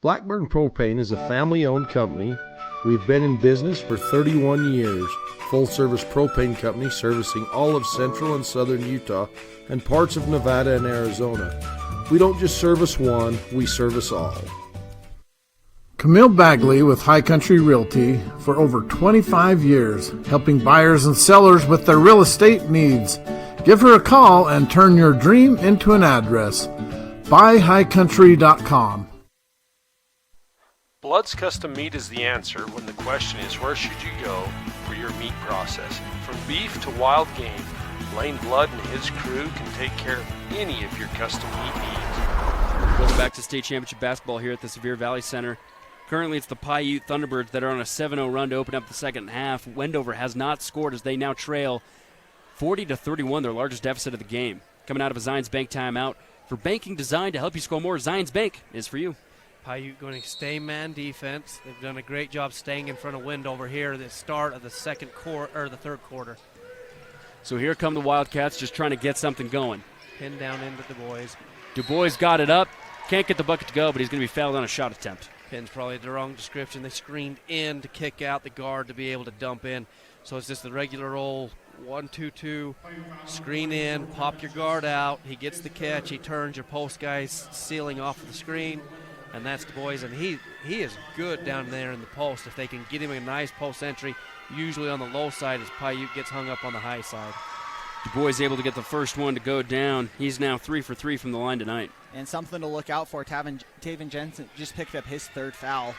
Blackburn Propane is a family-owned company. We've been in business for 31 years. Full-service propane company servicing all of central and southern Utah and parts of Nevada and Arizona. We don't just service one, we service all. Camille Bagley with High Country Realty for over 25 years, helping buyers and sellers with their real estate needs. Give her a call and turn your dream into an address. BuyHighCountry.com. Blood's Custom Meat is the answer when the question is where should you go for your meat processing. From beef to wild game, Lane Blood and his crew can take care of any of your custom meat needs. Welcome back to state championship basketball here at the Sevier Valley Center. Currently it's the Piute Thunderbirds that are on a 7-0 run to open up the second half. Wendover has not scored as they now trail 40-31, their largest deficit of the game. Coming out of a Zions Bank timeout. For banking designed to help you score more, Zions Bank is for you. Piute going to stay man defense. They've done a great job staying in front of Wendover here at the start of the third quarter. So here come the Wildcats just trying to get something going. Pinned down into Du Bois. Du Bois got it up. Can't get the bucket to go, but he's going to be fouled on a shot attempt. Pin's probably the wrong description. They screened in to kick out the guard to be able to dump in. So it's just the regular old 1-2-2, screen in, pop your guard out. He gets the catch. He turns, your post guy's sealing off of the screen. And that's Du Bois, and he is good down there in the post. If they can get him a nice post entry, usually on the low side as Piute gets hung up on the high side. Du Bois able to get the first one to go down. He's now 3 for 3 from the line tonight. And something to look out for, Taven Jensen just picked up his third foul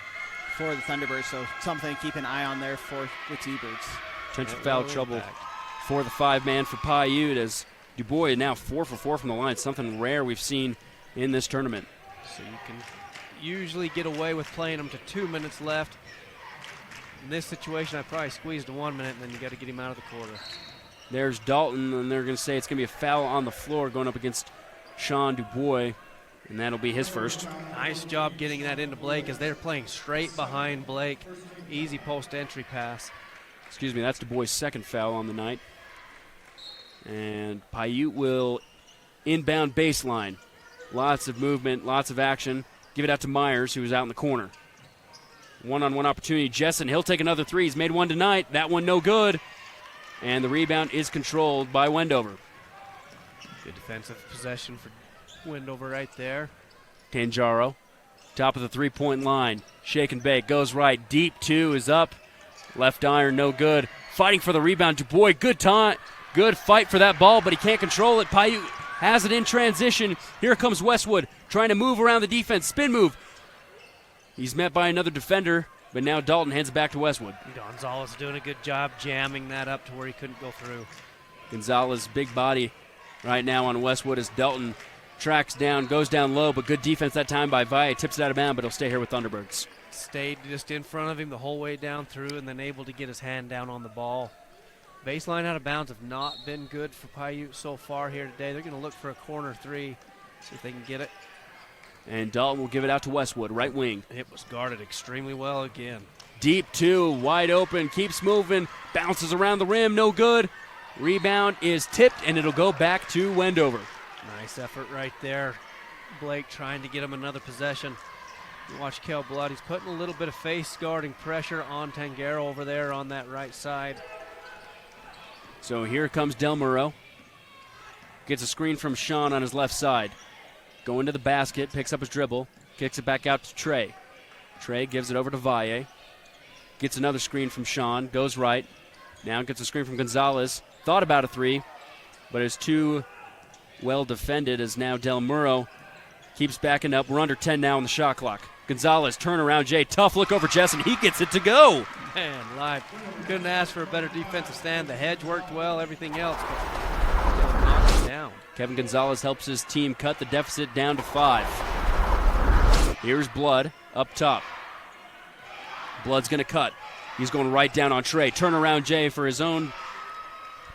for the Thunderbirds, so something to keep an eye on there for the T-Birds. Potential foul trouble for the 5-man for Piute as Du Bois now 4 for 4 from the line, something rare we've seen in this tournament. So you can usually get away with playing him to 2 minutes left. In this situation, I probably squeezed to 1 minute, and then you got to get him out of the quarter. There's Dalton, and they're going to say it's going to be a foul on the floor going up against Sean Du Bois, and that'll be his first. Nice job getting that into Blake as they're playing straight behind Blake. Easy post entry pass. Excuse me, that's Du Bois' second foul on the night. And Piute will inbound baseline. Lots of movement, lots of action. Give it out to Myers, who is out in the corner. One-on-one opportunity. Jessen, he'll take another three. He's made one tonight. That one no good. And the rebound is controlled by Wendover. Good defensive possession for Wendover right there. Tanjaro, top of the three-point line. Shake and bake, goes right. Deep two is up. Left iron, no good. Fighting for the rebound. Du Bois, good time. Good fight for that ball, but he can't control it. Piute has it in transition. Here comes Westwood trying to move around the defense. Spin move. He's met by another defender, but now Dalton hands it back to Westwood. Gonzalez doing a good job jamming that up to where he couldn't go through. Gonzalez, big body right now on Westwood as Dalton tracks down, goes down low, but good defense that time by Valle. Tips it out of bounds, but he'll stay here with Thunderbirds. Stayed just in front of him the whole way down through and then able to get his hand down on the ball. Baseline out of bounds have not been good for Piute so far here today. They're going to look for a corner three, see if they can get it. And Dalton will give it out to Westwood, right wing. It was guarded extremely well again. Deep two, wide open, keeps moving, bounces around the rim, no good. Rebound is tipped, and it'll go back to Wendover. Nice effort right there. Blake trying to get him another possession. You watch Kel Blood. He's putting a little bit of face guarding pressure on Tangaro over there on that right side. So here comes Del Muro. Gets a screen from Sean on his left side. Going to the basket, picks up his dribble, kicks it back out to Trey. Trey gives it over to Valle. Gets another screen from Sean, goes right. Now gets a screen from Gonzalez. Thought about a three, but is too well defended as now Del Muro keeps backing up. We're under 10 now on the shot clock. Gonzalez, turnaround, Jay. Tough look over Jessen. He gets it to go. Man, live. Couldn't ask for a better defensive stand. The hedge worked well, everything else, but still knocked it down. Kevin Gonzalez helps his team cut the deficit down to 5. Here's Blood up top. Blood's going to cut. He's going right down on Trey. Turnaround, Jay, for his own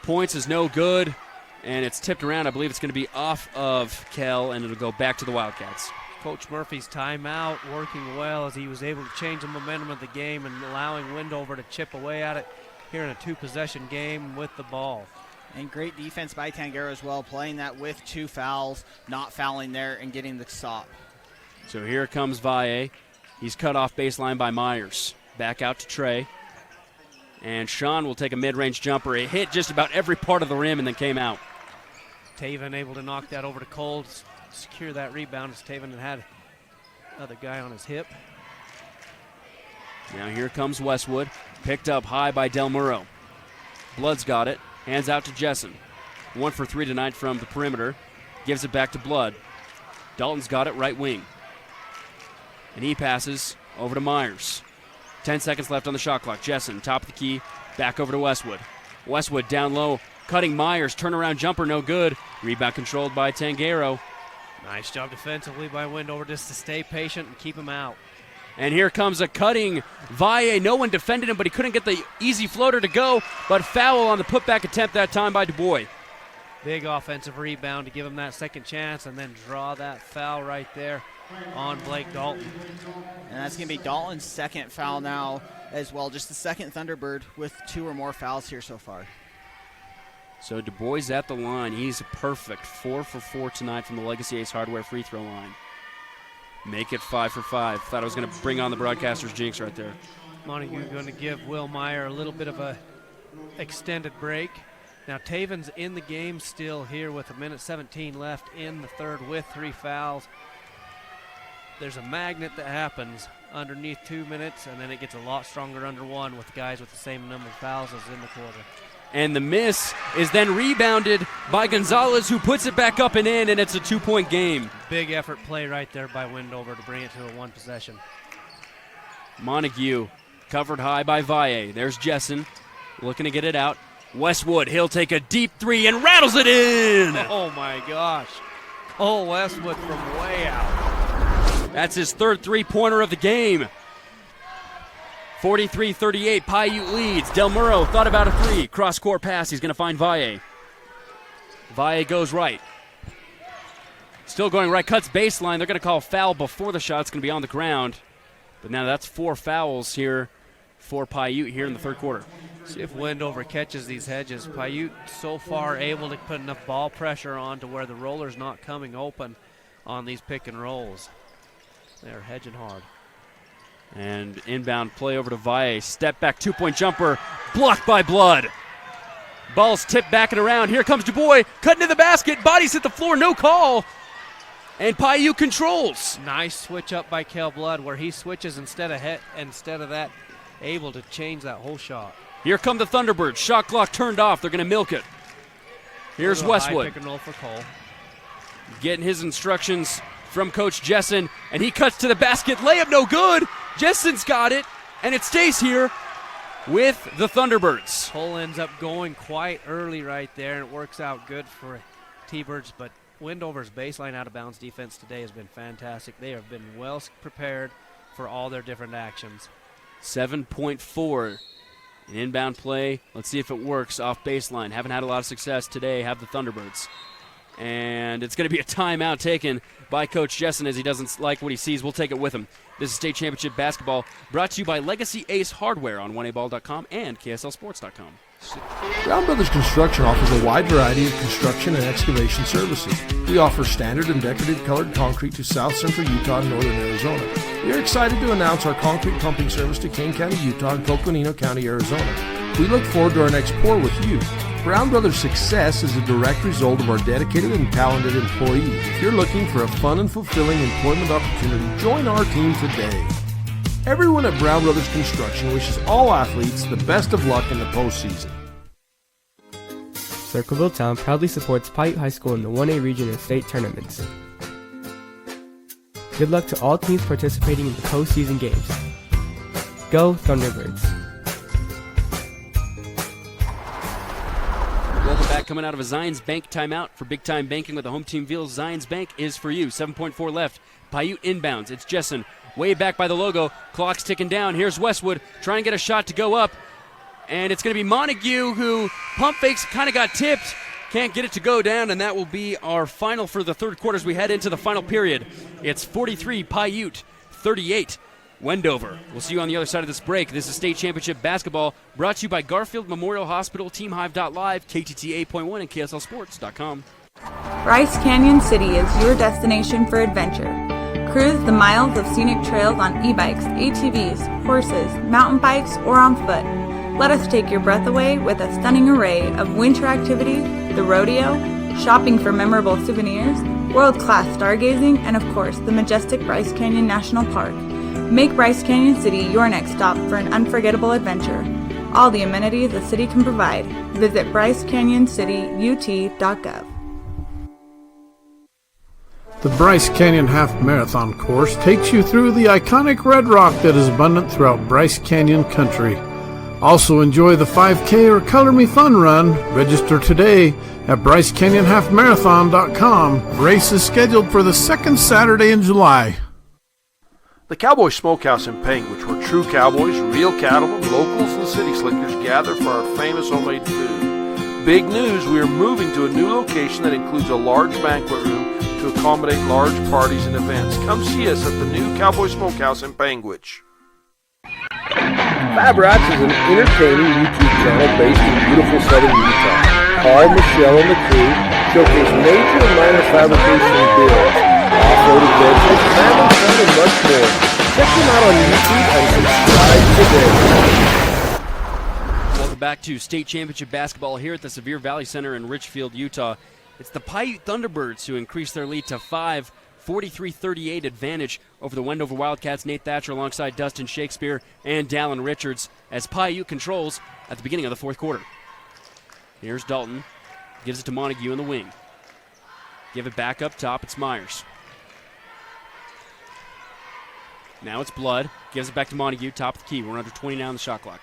points is no good. And it's tipped around. I believe it's going to be off of Kell, and it'll go back to the Wildcats. Coach Murphy's timeout working well as he was able to change the momentum of the game and allowing Wendover to chip away at it here in a 2-possession game with the ball. And great defense by Tangaro as well, playing that with 2 fouls, not fouling there and getting the stop. So here comes Valle. He's cut off baseline by Myers. Back out to Trey. And Sean will take a mid-range jumper. It hit just about every part of the rim and then came out. Taven able to knock that over to Cole, secure that rebound as Taven had another guy on his hip. Now here comes Westwood. Picked up high by Del Muro. Blood's got it. Hands out to Jessen. 1 for 3 tonight from the perimeter. Gives it back to Blood. Dalton's got it right wing. And he passes over to Myers. 10 seconds left on the shot clock. Jessen, top of the key, back over to Westwood. Westwood down low, cutting Myers. Turnaround jumper, no good. Rebound controlled by Tanguero. Nice job defensively by Wendover just to stay patient and keep him out. And here comes a cutting Valle. No one defended him, but he couldn't get the easy floater to go. But foul on the putback attempt that time by DuBois. Big offensive rebound to give him that second chance and then draw that foul right there on Blake Dalton. And that's going to be Dalton's second foul now as well. Just the second Thunderbird with 2 or more fouls here so far. So DuBois at the line. He's perfect. 4 for 4 tonight from the Legacy Ace Hardware free throw line. Make it 5 for 5. Thought I was going to bring on the broadcaster's jinx right there. Montague going to give Will Meyer a little bit of a extended break. Now Taven's in the game still here with 1:17 left in the third with 3 fouls. There's a magnet that happens underneath 2 minutes, and then it gets a lot stronger under 1 with guys with the same number of fouls as in the quarter. And the miss is then rebounded by Gonzalez, who puts it back up and in, and it's a 2-point game. Big effort play right there by Wendover to bring it to a 1 possession. Montague covered high by Valle. There's Jessen looking to get it out. Westwood, he'll take a deep 3 and rattles it in. Oh my gosh. Cole Westwood from way out. That's his third 3-pointer of the game. 43-38, Piute leads. Del Muro thought about a 3. Cross-court pass, he's going to find Valle. Valle goes right. Still going right, cuts baseline. They're going to call a foul before the shot. It's going to be on the ground. But now that's 4 fouls here for Piute here in the third quarter. See if Wendover catches these hedges. Piute so far able to put enough ball pressure on to where the roller's not coming open on these pick and rolls. They're hedging hard. And inbound play over to Valle. Step back 2-point jumper. Blocked by Blood. Ball's tipped back and around. Here comes DuBois. Cutting to the basket. Bodies hit the floor. No call. And Piute controls. Nice switch up by Kel Blood where he switches instead of that, able to change that whole shot. Here come the Thunderbirds. Shot clock turned off. They're going to milk it. Here's Westwood. High pick and roll for Cole. Getting his instructions from Coach Jessen, and he cuts to the basket. Layup no good. Jessen's got it, and it stays here with the Thunderbirds. Cole ends up going quite early right there, and it works out good for T-Birds, but Wendover's baseline out-of-bounds defense today has been fantastic. They have been well prepared for all their different actions. 7.4 in inbound play. Let's see if it works off baseline. Haven't had a lot of success today, have the Thunderbirds. And it's going to be a timeout taken by Coach Jessen as he doesn't like what he sees. We'll take it with him. This is State Championship Basketball brought to you by Legacy Ace Hardware on 1aball.com and KSLSports.com. Brown Brothers Construction offers a wide variety of construction and excavation services. We offer standard and decorative colored concrete to South Central Utah and Northern Arizona. We are excited to announce our concrete pumping service to Kane County, Utah and Coconino County, Arizona. We look forward to our next pour with you. Brown Brothers' success is a direct result of our dedicated and talented employees. If you're looking for a fun and fulfilling employment opportunity, join our team today. Everyone at Brown Brothers Construction wishes all athletes the best of luck in the postseason. Circleville Town proudly supports Piute High School in the 1A region and state tournaments. Good luck to all teams participating in the postseason games. Go Thunderbirds! Welcome back, coming out of a Zions Bank timeout for Big Time Banking with the home team feels Zions Bank is for you. 7.4 left. Piute inbounds. It's Jessen way back by the logo. Clock's ticking down. Here's Westwood trying to get a shot to go up. And it's going to be Montague who pump fakes, kind of got tipped. Can't get it to go down, and that will be our final for the third quarter as we head into the final period. It's 43 Piute, 38 Wendover. We'll see you on the other side of this break. This is State Championship Basketball brought to you by Garfield Memorial Hospital, TeamHive.live, KTT 8.1, and KSLSports.com. Bryce Canyon City is your destination for adventure. Cruise the miles of scenic trails on e-bikes, ATVs, horses, mountain bikes, or on foot. Let us take your breath away with a stunning array of winter activities, the rodeo, shopping for memorable souvenirs, world-class stargazing, and of course, the majestic Bryce Canyon National Park. Make Bryce Canyon City your next stop for an unforgettable adventure. All the amenities the city can provide. Visit brycecanyoncityut.gov. The Bryce Canyon Half Marathon course takes you through the iconic red rock that is abundant throughout Bryce Canyon country. Also enjoy the 5K or Color Me Fun run. Register today at brycecanyonhalfmarathon.com. Race is scheduled for the second Saturday in July. The Cowboy Smokehouse in Panguitch, where true cowboys, real cattlemen, locals, and city slickers gather for our famous homemade food. Big news, we are moving to a new location that includes a large banquet room to accommodate large parties and events. Come see us at the new Cowboy Smokehouse in Panguitch. Fab Rats is an entertaining YouTube channel based in beautiful southern Utah. Paul, Michelle, and the crew showcase major and minor fabrication builds, off-road adventures, family fun, and much more. Check them out on YouTube and subscribe today. Welcome back to state championship basketball here at the Sevier Valley Center in Richfield, Utah. It's the Piute Thunderbirds who increase their lead to 5, 43-38 advantage over the Wendover Wildcats. Nate Thatcher alongside Dustin Shakespeare and Dallin Richards as Piute controls at the beginning of the fourth quarter. Here's Dalton. Gives it to Montague in the wing. Give it back up top. It's Myers. Now it's Blood. Gives it back to Montague. Top of the key. We're under 20 now on the shot clock.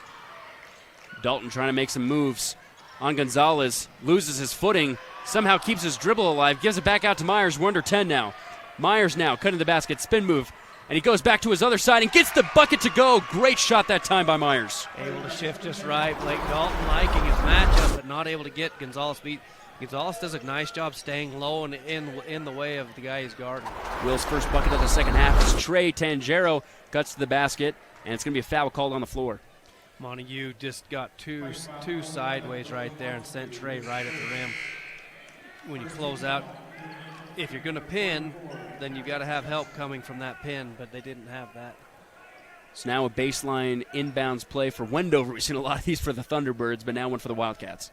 Dalton trying to make some moves on Gonzalez. Loses his footing. Somehow keeps his dribble alive. Gives it back out to Myers. We're under 10 now. Myers now cutting the basket. Spin move. And he goes back to his other side and gets the bucket to go. Great shot that time by Myers. Able to shift just right. Blake Dalton liking his matchup, but not able to get Gonzalez beat. Gonzalez does a nice job staying low and in the way of the guy he's guarding. Will's first bucket of the second half is Trey Tangero. Cuts to the basket, and it's going to be a foul called on the floor. Montague just got two sideways right there and sent Trey right at the rim. When you close out, if you're going to pin, then you've got to have help coming from that pin, but they didn't have that. So now a baseline inbounds play for Wendover. We've seen a lot of these for the Thunderbirds, but now one for the Wildcats.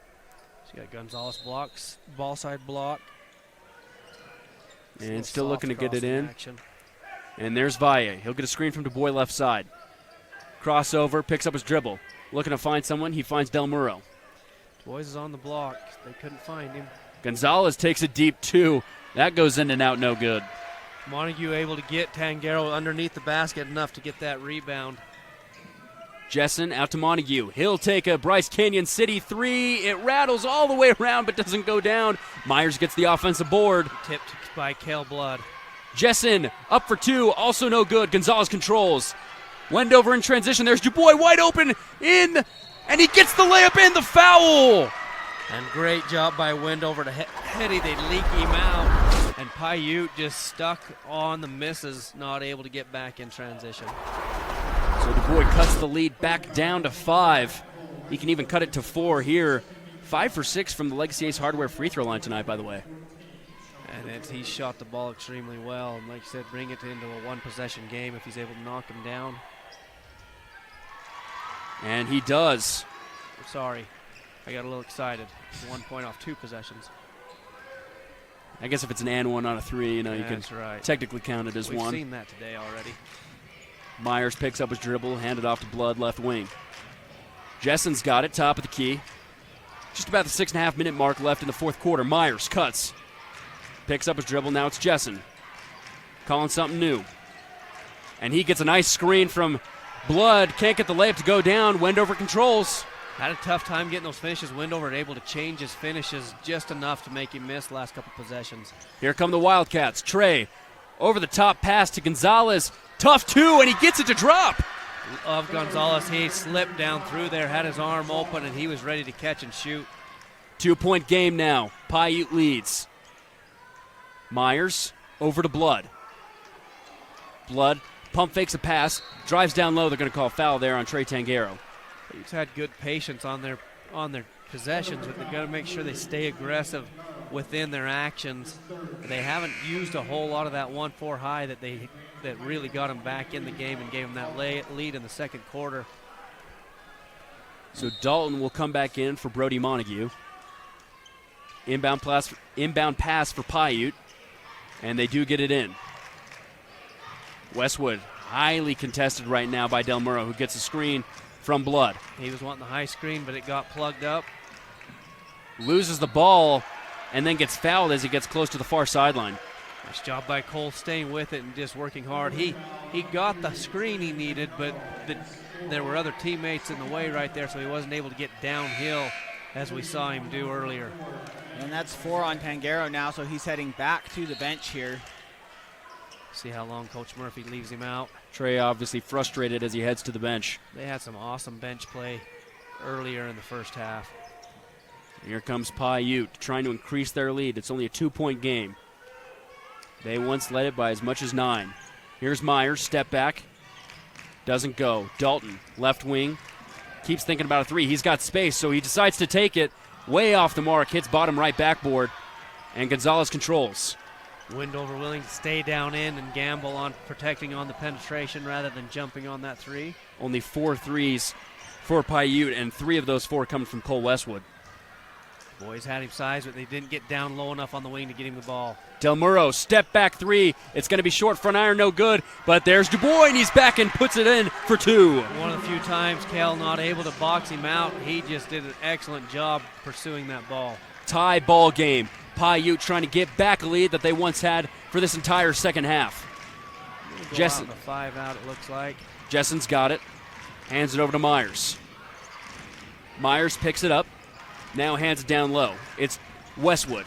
So you got Gonzalez blocks, ball side block. And still looking to get it in. Action. And there's Valle. He'll get a screen from Du Bois left side. Crossover, picks up his dribble. Looking to find someone, he finds Del Muro. Du Bois is on the block. They couldn't find him. Gonzalez takes it deep, too. That goes in and out, no good. Montague able to get Tangero underneath the basket enough to get that rebound. Jessen out to Montague. He'll take a Bryce Canyon City three. It rattles all the way around but doesn't go down. Myers gets the offensive board. Tipped by Cale Blood. Jessen up for two, also no good. Gonzalez controls. Wendover in transition. There's Du Bois wide open in, and he gets the layup in, the foul. And great job by Wendover to Hetty. They leak him out. And Piute just stuck on the misses, not able to get back in transition. So Du Bois cuts the lead back down to 5. He can even cut it to 4 here. 5 for 6 from the Legacy Ace Hardware free throw line tonight, by the way. And he shot the ball extremely well. And like you said, bring it into a one-possession game if he's able to knock him down. And he does. Sorry, I got a little excited. 1 point off 2 possessions. I guess if it's an and one on a 3, you can right. technically count it as We've 1. We've seen that today already. Myers picks up his dribble, handed off to Blood, left wing. Jessen's got it, top of the key. Just about the 6.5-minute mark left in the fourth quarter. Myers cuts. Picks up his dribble, now it's Jessen. Calling something new. And he gets a nice screen from Blood. Can't get the layup to go down. Wendover controls. Had a tough time getting those finishes. Wendover able to change his finishes just enough to make him miss the last couple possessions. Here come the Wildcats. Trey, over the top pass to Gonzalez. Tough two, and he gets it to drop. Of Gonzalez, he slipped down through there, had his arm open, and he was ready to catch and shoot. 2-point game now. Piute leads. Myers over to Blood. Blood pump fakes a pass, drives down low. They're going to call a foul there on Trey Tangero. He's had good patience on their possessions, but they've got to make sure they stay aggressive within their actions. They haven't used a whole lot of that 1-4 high that really got them back in the game and gave them that lead in the second quarter. So Dalton will come back in for Brody Montague. Inbound pass for Piute, and they do get it in. Westwood, highly contested right now by Del Muro, who gets a screen from Blood. He was wanting the high screen, but it got plugged up. Loses the ball, and then gets fouled as he gets close to the far sideline. Nice job by Cole staying with it and just working hard. He got the screen he needed, but there were other teammates in the way right there, so he wasn't able to get downhill as we saw him do earlier. And that's 4 on Pangaro now, so he's heading back to the bench here. See how long Coach Murphy leaves him out. Trey obviously frustrated as he heads to the bench. They had some awesome bench play earlier in the first half. Here comes Piute trying to increase their lead. It's only a 2-point game. They once led it by as much as 9. Here's Myers, step back. Doesn't go. Dalton, left wing, keeps thinking about a 3. He's got space, so he decides to take it. Way off the mark, hits bottom right backboard, and Gonzalez controls. Wendover willing to stay down in and gamble on protecting on the penetration rather than jumping on that 3. Only 4 threes for Piute, and 3 of those 4 coming from Cole Westwood. Boys had him sized, but they didn't get down low enough on the wing to get him the ball. Del Muro, step back 3. It's going to be short front iron, no good. But there's Dubois, and he's back and puts it in for 2. One of the few times Cal not able to box him out. He just did an excellent job pursuing that ball. Tie ball game. Piute trying to get back a lead that they once had for this entire second half. Jessen, the 5 out, it looks like. Jessen's got it. Hands it over to Myers. Myers picks it up. Now hands it down low. It's Westwood.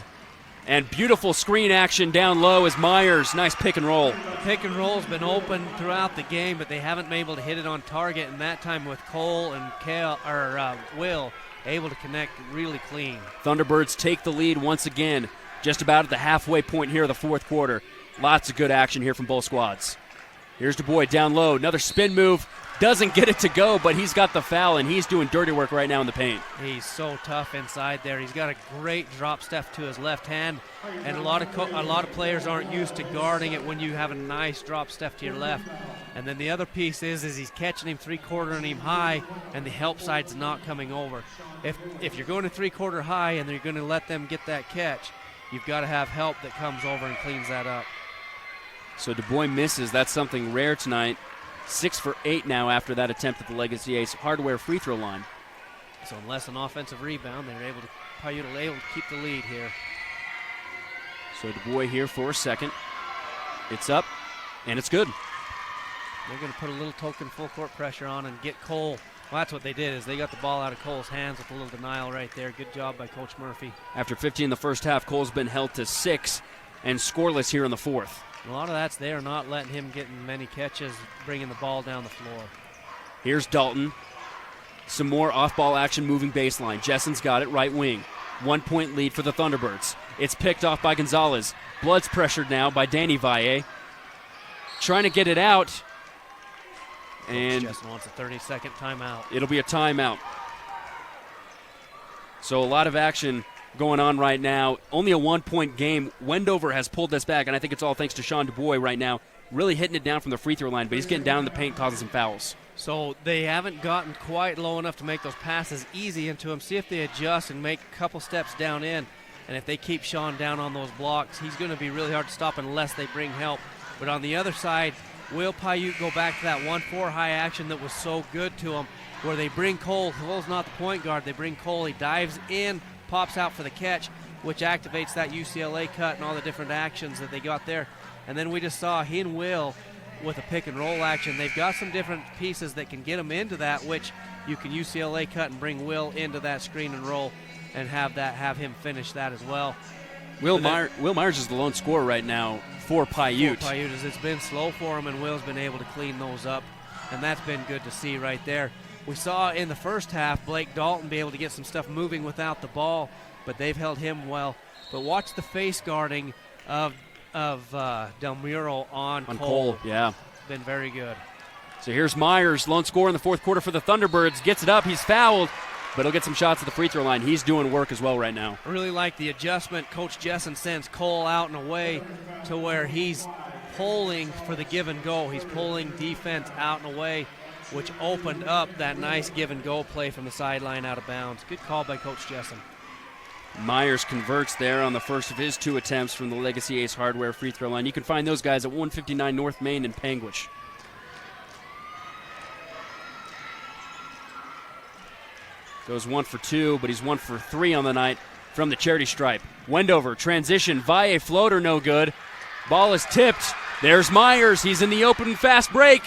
And beautiful screen action down low is Myers. Nice pick and roll. The pick and roll's been open throughout the game, but they haven't been able to hit it on target, and that time with Cole and Will able to connect really clean. Thunderbirds take the lead once again, just about at the halfway point here of the fourth quarter. Lots of good action here from both squads. Here's Dubois down low. Another spin move. Doesn't get it to go, but he's got the foul, and he's doing dirty work right now in the paint. He's so tough inside there. He's got a great drop step to his left hand, and a lot of players aren't used to guarding it when you have a nice drop step to your left. And then the other piece is he's catching him 3/4 him high, and the help side's not coming over. If you're going to 3/4 high and you're going to let them get that catch, you've got to have help that comes over and cleans that up. So Dubois misses. That's something rare tonight. 6 for 8 now after that attempt at the Legacy Ace hardware free throw line. So unless an offensive rebound, they're able to keep the lead here. So Dubois here for a second. It's up, and it's good. They're going to put a little token full court pressure on and get Cole. Well, that's what they did, is they got the ball out of Cole's hands with a little denial right there. Good job by Coach Murphy. After 15 in the first half, Cole's been held to 6 and scoreless here in the fourth. A lot of that's there, not letting him get many catches, bringing the ball down the floor. Here's Dalton. Some more off-ball action moving baseline. Jessen's got it, right wing. 1-point lead for the Thunderbirds. It's picked off by Gonzalez. Blood's pressured now by Danny Valle. Trying to get it out. And Jessen wants a 30-second timeout. It'll be a timeout. So a lot of action going on right now. Only a 1-point game. Wendover has pulled this back, and I think it's all thanks to Sean Dubois right now. Really hitting it down from the free throw line, but he's getting down in the paint, causing some fouls. So they haven't gotten quite low enough to make those passes easy into him. See if they adjust and make a couple steps down in. And if they keep Sean down on those blocks, he's going to be really hard to stop unless they bring help. But on the other side, will Piute go back to that 1-4 high action that was so good to him, where they bring Cole. Cole's not the point guard. They bring Cole. He dives in, pops out for the catch, which activates that UCLA cut and all the different actions that they got there. And then we just saw he and Will with a pick and roll action. They've got some different pieces that can get them into that, which you can UCLA cut and bring Will into that screen and roll and have him finish that as well. Will Myers is the lone scorer right now for Piute. For Piute, it's been slow for him, and Will's been able to clean those up, and that's been good to see right there. We saw in the first half Blake Dalton be able to get some stuff moving without the ball, but they've held him well. But watch the face guarding of Del Muro on Cole. Yeah. Been very good. So here's Myers, lone scorer in the fourth quarter for the Thunderbirds. Gets it up. He's fouled. but he'll get some shots at the free throw line. He's doing work as well right now. I really like the adjustment. Coach Jessen sends Cole out and away to where he's pulling for the give and go. He's pulling defense out and away, which opened up that nice give and go play from the sideline out of bounds. Good call by Coach Jessen. Myers converts there on the first of his 2 attempts from the Legacy Ace Hardware free throw line. You can find those guys at 159 North Main in Panguitch. Goes 1 for 2, but he's 1 for 3 on the night from the charity stripe. Wendover, transition, Valle floater, no good. Ball is tipped. There's Myers. He's in the open fast break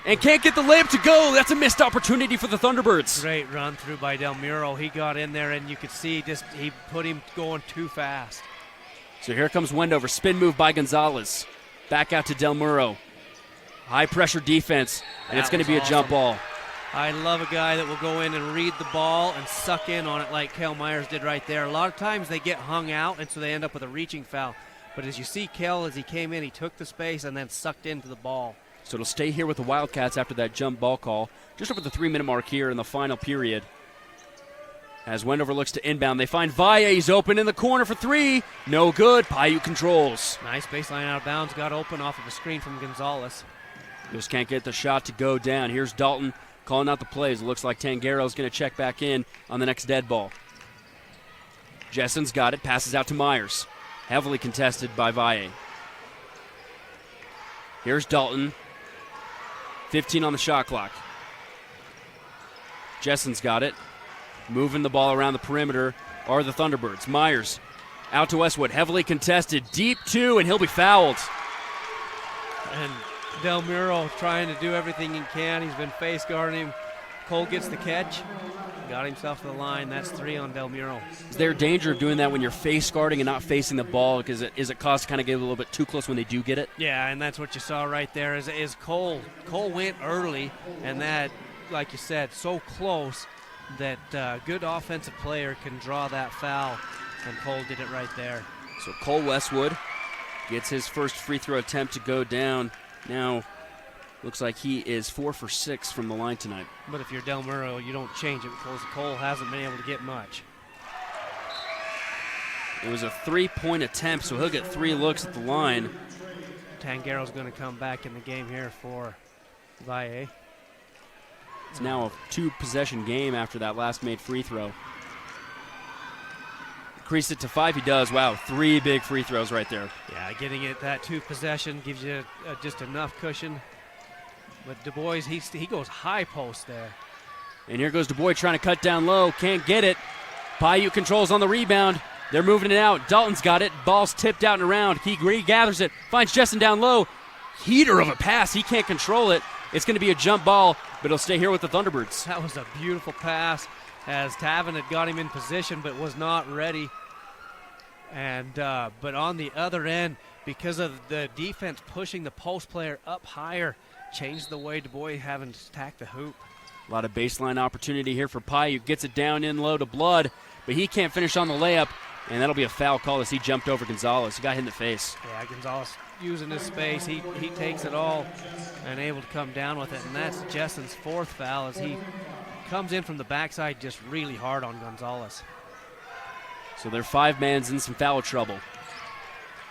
and can't get the layup to go. That's a missed opportunity for the Thunderbirds. Great run through by Del Muro. He got in there, and you could see he put him going too fast. So here comes Wendover. Spin move by Gonzalez. Back out to Del Muro. High pressure defense, and it's going to be a jump ball. I love a guy that will go in and read the ball and suck in on it like Kel Myers did right there. A lot of times they get hung out, and so they end up with a reaching foul. But as you see Kel, as he came in, he took the space and then sucked into the ball. So it'll stay here with the Wildcats after that jump ball call. Just over the 3-minute mark here in the final period. As Wendover looks to inbound, they find Valle. He's open in the corner for 3. No good. Piute controls. Nice baseline out of bounds. Got open off of a screen from Gonzalez. Just can't get the shot to go down. Here's Dalton calling out the plays. It looks like Tangero's going to check back in on the next dead ball. Jessen's got it. Passes out to Myers. Heavily contested by Valle. Here's Dalton. 15 on the shot clock. Jessen's got it. Moving the ball around the perimeter are the Thunderbirds. Myers out to Westwood. Heavily contested. Deep 2, and he'll be fouled. And Del Muro trying to do everything he can. He's been face guarding him. Cole gets the catch. Got himself to the line. That's 3 on Del Muro. Is there a danger of doing that when you're face guarding and not facing the ball? Because is it cause to kind of get a little bit too close when they do get it? Yeah, and that's what you saw right there is Cole. Cole went early, and that, like you said, so close that good offensive player can draw that foul, and Cole did it right there. So Cole Westwood gets his first free throw attempt to go down. Now looks like he is 4 for 6 from the line tonight. But if you're Del Muro, you don't change it because Cole hasn't been able to get much. It was a 3-point attempt, so he'll get 3 looks at the line. Tangero's going to come back in the game here for Valle. It's now a 2-possession game after that last made free throw. Increase it to 5, he does. Wow, 3 big free throws right there. Yeah, getting it that 2-possession gives you just enough cushion. But Du Bois, he goes high post there. And here goes Du Bois trying to cut down low. Can't get it. Piute controls on the rebound. They're moving it out. Dalton's got it. Ball's tipped out and around. He regathers it. Finds Jessen down low. Heater of a pass. He can't control it. It's going to be a jump ball, but it'll stay here with the Thunderbirds. That was a beautiful pass as Tavin had got him in position but was not ready. And but on the other end, because of the defense pushing the post player up higher, changed the way Du Bois having to attack the hoop. A lot of baseline opportunity here for Piute. Gets it down in low to Blood, but he can't finish on the layup, and that'll be a foul call as he jumped over Gonzalez. He got hit in the face. Yeah, Gonzalez using his space. He takes it all and able to come down with it, and that's Jessen's 4th foul as he comes in from the backside just really hard on Gonzalez. So their 5-man's in some foul trouble.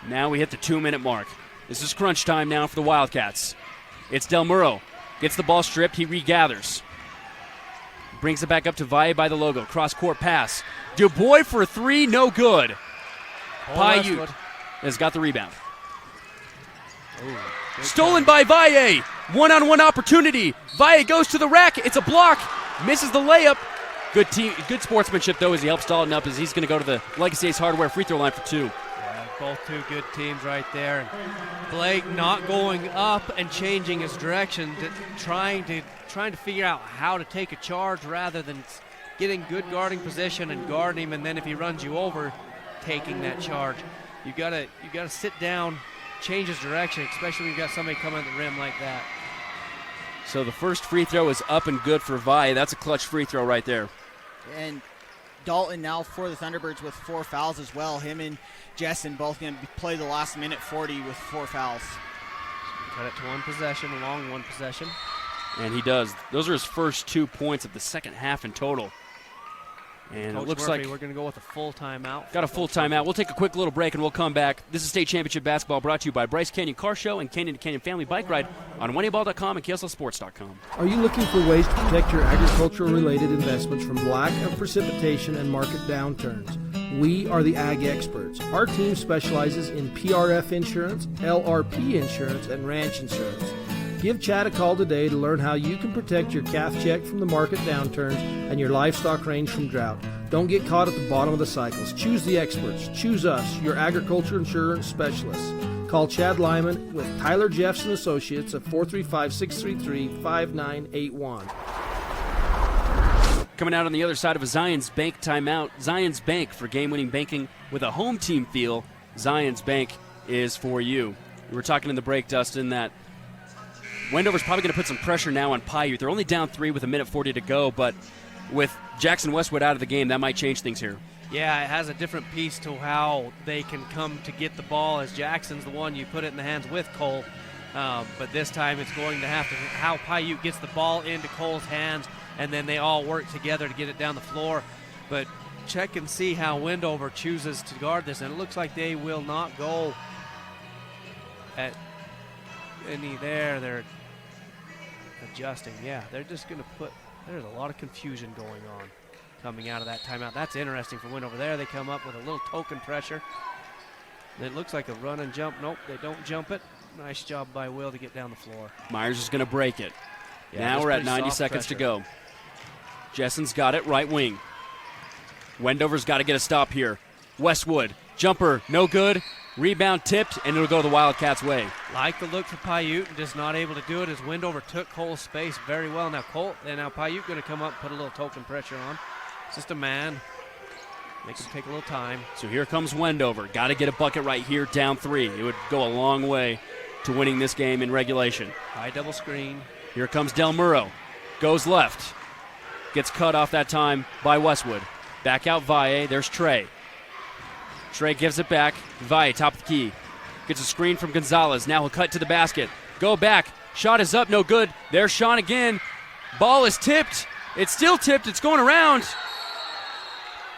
Now we hit the 2-minute mark. This is crunch time now for the Wildcats. It's Del Muro. Gets the ball stripped. He regathers. Brings it back up to Valle by the logo. Cross-court pass. Du Bois for 3. No good. Piute has got the rebound. Stolen by Valle. One-on-one opportunity. Valle goes to the rack. It's a block. Misses the layup. Good sportsmanship, though, as he helps Dalton up as he's going to go to the Legacy Ace Hardware free throw line for 2. Both 2 good teams right there. Blake not going up and changing his direction, trying to figure out how to take a charge rather than getting good guarding position and guarding him, and then if he runs you over, taking that charge. You gotta sit down, change his direction, especially when you got somebody coming at the rim like that. So the first free throw is up and good for Valle. That's a clutch free throw right there. And Dalton now for the Thunderbirds with 4 fouls as well. Him and Jessen both going to play the last minute 40 with 4 fouls. Cut it to 1 possession, a long 1 possession. And he does. Those are his first 2 points of the second half in total. And Coach it looks Murphy, like we're going to go with a full timeout. Got a full timeout. We'll take a quick little break and we'll come back. This is State Championship Basketball brought to you by Bryce Canyon Car Show and Canyon to Canyon Family Bike Ride on WendyBall.com and KSLSports.com. Are you looking for ways to protect your agricultural-related investments from lack of precipitation and market downturns? We are the Ag Experts. Our team specializes in PRF insurance, LRP insurance, and ranch insurance. Give Chad a call today to learn how you can protect your calf check from the market downturns and your livestock range from drought. Don't get caught at the bottom of the cycles. Choose the experts. Choose us, your agriculture insurance specialists. Call Chad Lyman with Tyler Jeffson Associates at 435-633-5981. Coming out on the other side of a Zions Bank timeout. Zions Bank for game-winning banking with a home team feel. Zions Bank is for you. We were talking in the break, Dustin, that Wendover's probably going to put some pressure now on Piute. They're only down 3 with 1:40 to go, but with Jackson Westwood out of the game, that might change things here. Yeah, it has a different piece to how they can come to get the ball, as Jackson's the one you put it in the hands with Cole. But this time it's going to have to how Piute gets the ball into Cole's hands, and then they all work together to get it down the floor. But check and see how Wendover chooses to guard this, and it looks like they will not go at any there. They're adjusting. Yeah, they're just going to put – there's a lot of confusion going on coming out of that timeout. That's interesting for Wendover there. They come up with a little token pressure. It looks like a run and jump. Nope, they don't jump it. Nice job by Will to get down the floor. Myers is going to break it. Yeah, now we're at 90 seconds to go. Jesson's got it, right wing. Wendover's got to get a stop here. Westwood, jumper, no good. Rebound tipped, and it'll go the Wildcats' way. Like the look for Piute, and just not able to do it as Wendover took Cole's space very well. Now Piute going to come up, put a little token pressure on. It's just a man. Make him take a little time. So here comes Wendover. Got to get a bucket right here, down 3. It would go a long way to winning this game in regulation. High double screen. Here comes Del Muro. Goes left. Gets cut off that time by Westwood. Back out Valle. There's Trey. Trey gives it back. Valle, top of the key. Gets a screen from Gonzalez. Now he'll cut to the basket. Go back. Shot is up, no good. There's Sean again. Ball is tipped. It's still tipped. It's going around.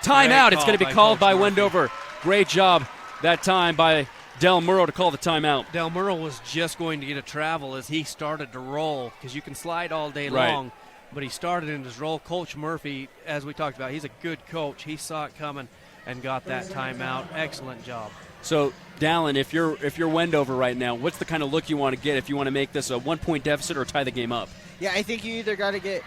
Timeout. It's going to be called by Wendover. Great job that time by Del Muro to call the timeout. Del Muro was just going to get a travel as he started to roll, because you can slide all day long, but he started in his roll. Coach Murphy, as we talked about, he's a good coach. He saw it coming and got that timeout. Excellent job. So, Dallin, if you're Wendover right now, what's the kind of look you want to get if you want to make this a 1-point deficit or tie the game up? Yeah, I think you either got to get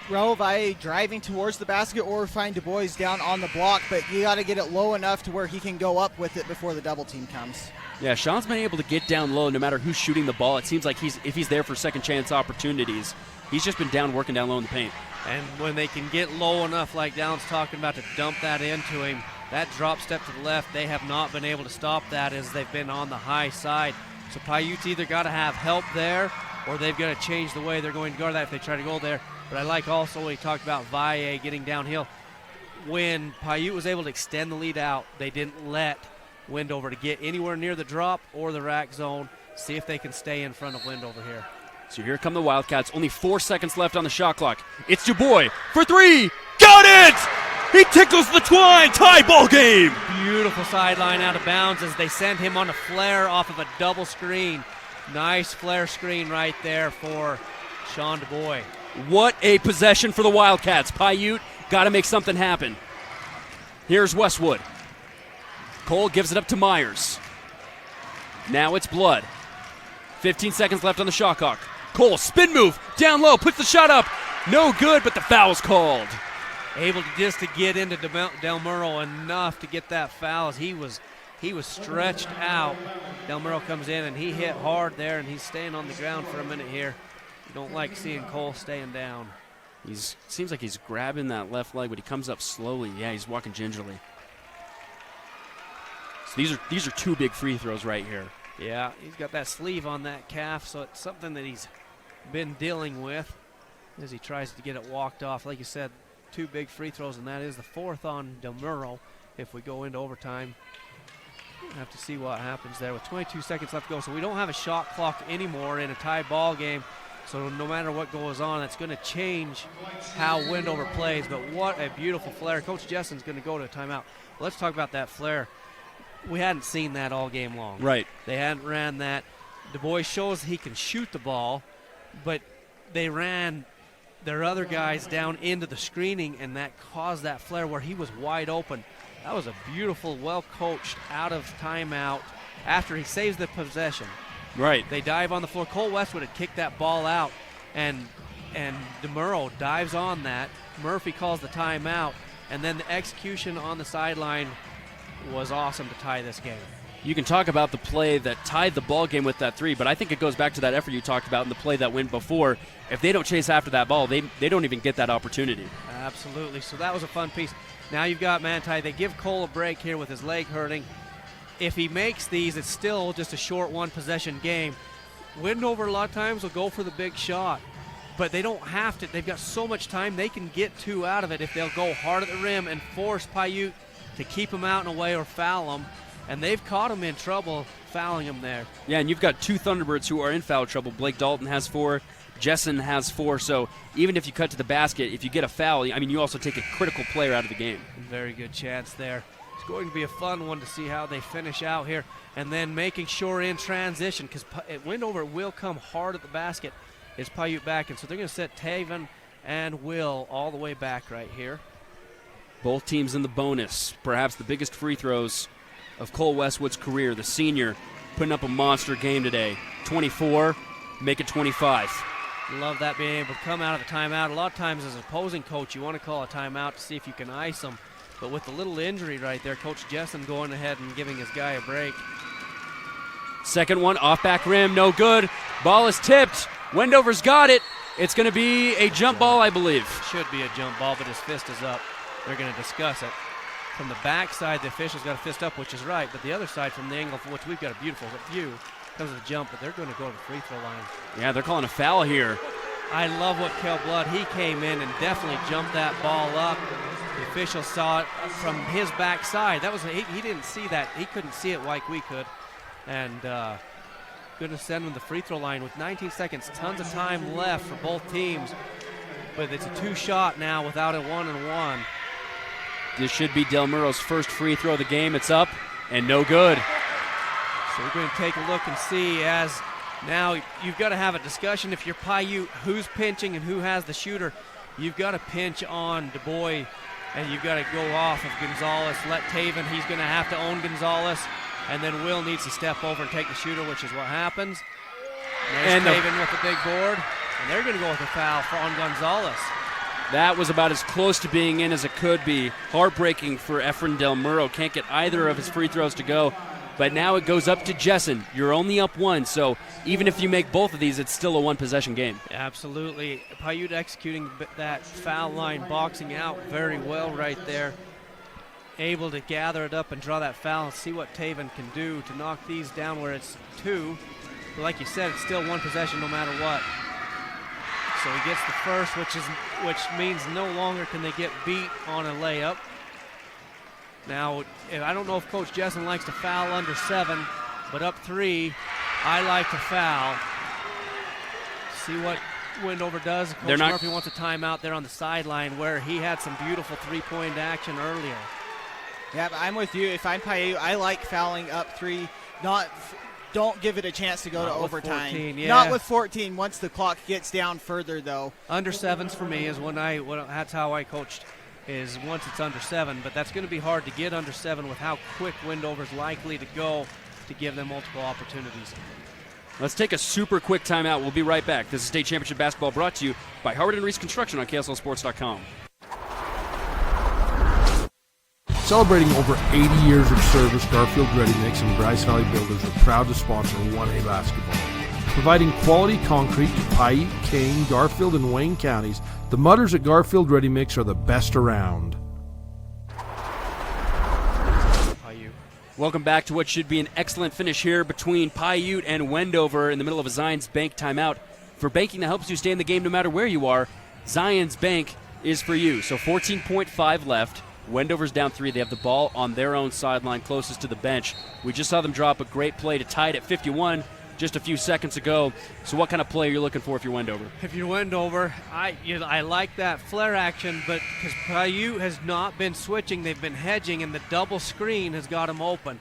Raul Valle driving towards the basket or find Du Bois down on the block, but you got to get it low enough to where he can go up with it before the double team comes. Yeah, Sean's been able to get down low no matter who's shooting the ball. It seems like if he's there for second chance opportunities, he's just been working down low in the paint. And when they can get low enough, like Dallin's talking about, to dump that into him, that drop step to the left, they have not been able to stop that as they've been on the high side. So Piute's either got to have help there or they've got to change the way they're going to guard that if they try to go there. But I like also when he talked about Valle getting downhill. When Piute was able to extend the lead out, they didn't let Wendover to get anywhere near the drop or the rack zone. See if they can stay in front of Wendover here. So here come the Wildcats. Only 4 seconds left on the shot clock. It's Du Bois for 3. Got it! He tickles the twine. Tie ball game. Beautiful sideline out of bounds as they send him on a flare off of a double screen. Nice flare screen right there for Sean Du Bois. What a possession for the Wildcats. Piute got to make something happen. Here's Westwood. Cole gives it up to Myers. Now it's Blood. 15 seconds left on the shot clock. Cole, spin move, down low, puts the shot up. No good, but the foul's called. Able to get into Del Muro enough to get that foul as he was stretched out. Del Muro comes in and he hit hard there, and he's staying on the ground for a minute here. You don't like seeing Cole staying down. Seems like he's grabbing that left leg, but he comes up slowly. Yeah, he's walking gingerly. So these are 2 big free throws right here. Yeah, he's got that sleeve on that calf, so it's something that he's been dealing with as he tries to get it walked off. Like you said, 2 big free throws, and that is the 4th on Del Muro if we go into overtime. We'll have to see what happens there with 22 seconds left to go. So we don't have a shot clock anymore in a tie ball game. So no matter what goes on, it's going to change how Wendover plays. But what a beautiful flare. Coach Jessen's going to go to a timeout. Let's talk about that flare. We hadn't seen that all game long. Right. They hadn't ran that. Du Bois shows he can shoot the ball, but they ran their other guys down into the screening, and that caused that flare where he was wide open. That was a beautiful, well-coached out of timeout after he saves the possession. Right. They dive on the floor. Cole Westwood had kicked that ball out, and DeMuro dives on that. Murphy calls the timeout, and then the execution on the sideline was awesome to tie this game. You can talk about the play that tied the ball game with that three, but I think it goes back to that effort you talked about and the play that went before. If they don't chase after that ball, they don't even get that opportunity. Absolutely. So that was a fun piece. Now you've got Manti. They give Cole a break here with his leg hurting. If he makes these, it's still just a short one-possession game. Wendover a lot of times will go for the big shot, but they don't have to. They've got so much time. They can get two out of it if they'll go hard at the rim and force Piute to keep them out and away or foul them. And they've caught them in trouble fouling them there. Yeah, and you've got two Thunderbirds who are in foul trouble. Blake Dalton has 4. Jessen has 4. So even if you cut to the basket, if you get a foul, I mean, you also take a critical player out of the game. Very good chance there. It's going to be a fun one to see how they finish out here. And then making sure in transition, because Wendover will come hard at the basket, is Piute back. And so they're going to set Taven and Will all the way back right here. Both teams in the bonus. Perhaps the biggest free throws of Cole Westwood's career. The senior putting up a monster game today. 24, make it 25. Love that, being able to come out of the timeout. A lot of times as an opposing coach, you want to call a timeout to see if you can ice them. But with the little injury right there, Coach Jessen going ahead and giving his guy a break. Second one, off back rim, no good. Ball is tipped. Wendover's got it. It's going to be a jump ball, I believe. Should be a jump ball, but his fist is up. They're going to discuss it. From the backside, the official's got a fist up, which is right, but the other side from the angle from which we've got a beautiful view comes with a jump, but they're going to go to the free throw line. Yeah, they're calling a foul here. I love what Kel Blood, he came in and definitely jumped that ball up. The official saw it from his backside. That was he didn't see that. He couldn't see it like we could. And going to send him to the free throw line with 19 seconds. Tons of time left for both teams. But it's a 2-shot now without a 1-and-1. This should be Del Muro's first free throw of the game. It's up and no good. So we're going to take a look and see, as now you've got to have a discussion. If you're Piute, who's pinching and who has the shooter, you've got to pinch on Du Bois, and you've got to go off of Gonzalez. Let Taven, he's going to have to own Gonzalez, and then Will needs to step over and take the shooter, which is what happens. There's Taven with the big board, and they're going to go with a foul on Gonzalez. That was about as close to being in as it could be. Heartbreaking for Efren Del Muro. Can't get either of his free throws to go. But now it goes up to Jessen. You're only up 1, so even if you make both of these, it's still a one-possession game. Absolutely. Piute executing that foul line, boxing out very well right there. Able to gather it up and draw that foul and see what Taven can do to knock these down where it's 2. But like you said, it's still one possession no matter what. So he gets the first, which means no longer can they get beat on a layup. Now, I don't know if Coach Jessen likes to foul under 7, but up 3, I like to foul. See what Wendover does. Coach Murphy wants a timeout there on the sideline where he had some beautiful three-point action earlier. Yeah, but I'm with you. If I'm Piute, I like fouling up 3. Don't give it a chance to go to overtime. 14, yeah. Not with 14. Once the clock gets down further, though. Under 7s for me is that's how I coached. Is once it's under 7, but that's going to be hard to get under 7 with how quick Wendover's likely to go to give them multiple opportunities. Let's take a super quick timeout. We'll be right back. This is State Championship Basketball brought to you by Howard & Reese Construction on KSLSports.com. Celebrating over 80 years of service, Garfield Ready Mix and Bryce Valley Builders are proud to sponsor 1A basketball. Providing quality concrete to Piute, Kane, Garfield, and Wayne counties, the mudders at Garfield Ready Mix are the best around. Welcome back to what should be an excellent finish here between Piute and Wendover in the middle of a Zions Bank timeout. For banking that helps you stay in the game no matter where you are, Zions Bank is for you. So 14.5 left. Wendover's down 3. They have the ball on their own sideline closest to the bench. We just saw them drop a great play to tie it at 51. just a few seconds ago. So what kind of play are you looking for if you're Wendover? If you're Wendover, I like that flare action, but because Piute has not been switching, they've been hedging, and the double screen has got them open.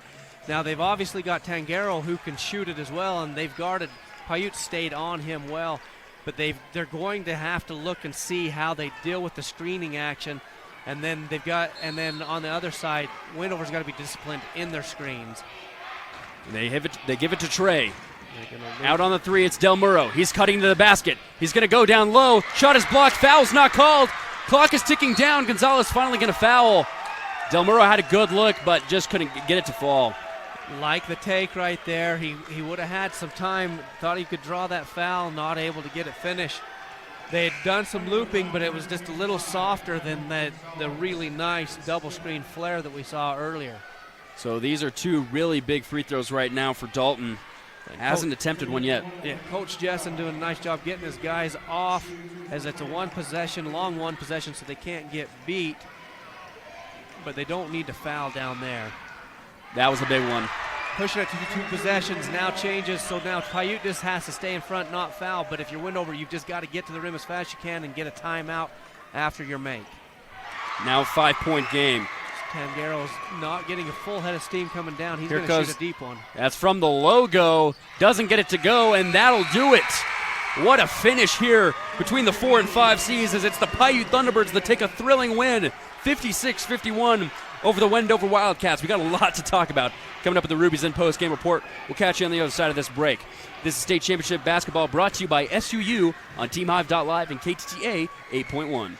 Now they've obviously got Tangaro who can shoot it as well, and they've guarded. Piute stayed on him well, but they're going to have to look and see how they deal with the screening action, and then on the other side, Wendover's got to be disciplined in their screens. They give it to Trey. Out on the three, it's Del Muro. He's cutting to the basket. He's going to go down low. Shot is blocked. Foul's not called. Clock is ticking down. Gonzalez finally going to foul. Del Muro had a good look, but just couldn't get it to fall. Like the take right there. He would have had some time. Thought he could draw that foul. Not able to get it finished. They had done some looping, but it was just a little softer than the really nice double screen flare that we saw earlier. So these are two really big free throws right now for Dalton. Hasn't attempted one yet. Yeah, Coach Jessen doing a nice job getting his guys off, as it's a long one possession, so they can't get beat. But they don't need to foul down there. That was a big one. Pushing it to 2 possessions now changes, so now Piute just has to stay in front, not foul. But if you're Wendover, you've just got to get to the rim as fast as you can and get a timeout after your make. Now 5-point game. Tangaro's not getting a full head of steam coming down. He's going to shoot a deep one. That's from the logo. Doesn't get it to go, and that'll do it. What a finish here between the 4 and 5 seeds, as it's the Piute Thunderbirds that take a thrilling win, 56-51 over the Wendover Wildcats. We got a lot to talk about coming up with the Ruby's In Post Game Report. We'll catch you on the other side of this break. This is State Championship Basketball brought to you by SUU on TeamHive.live and KTTA 8.1.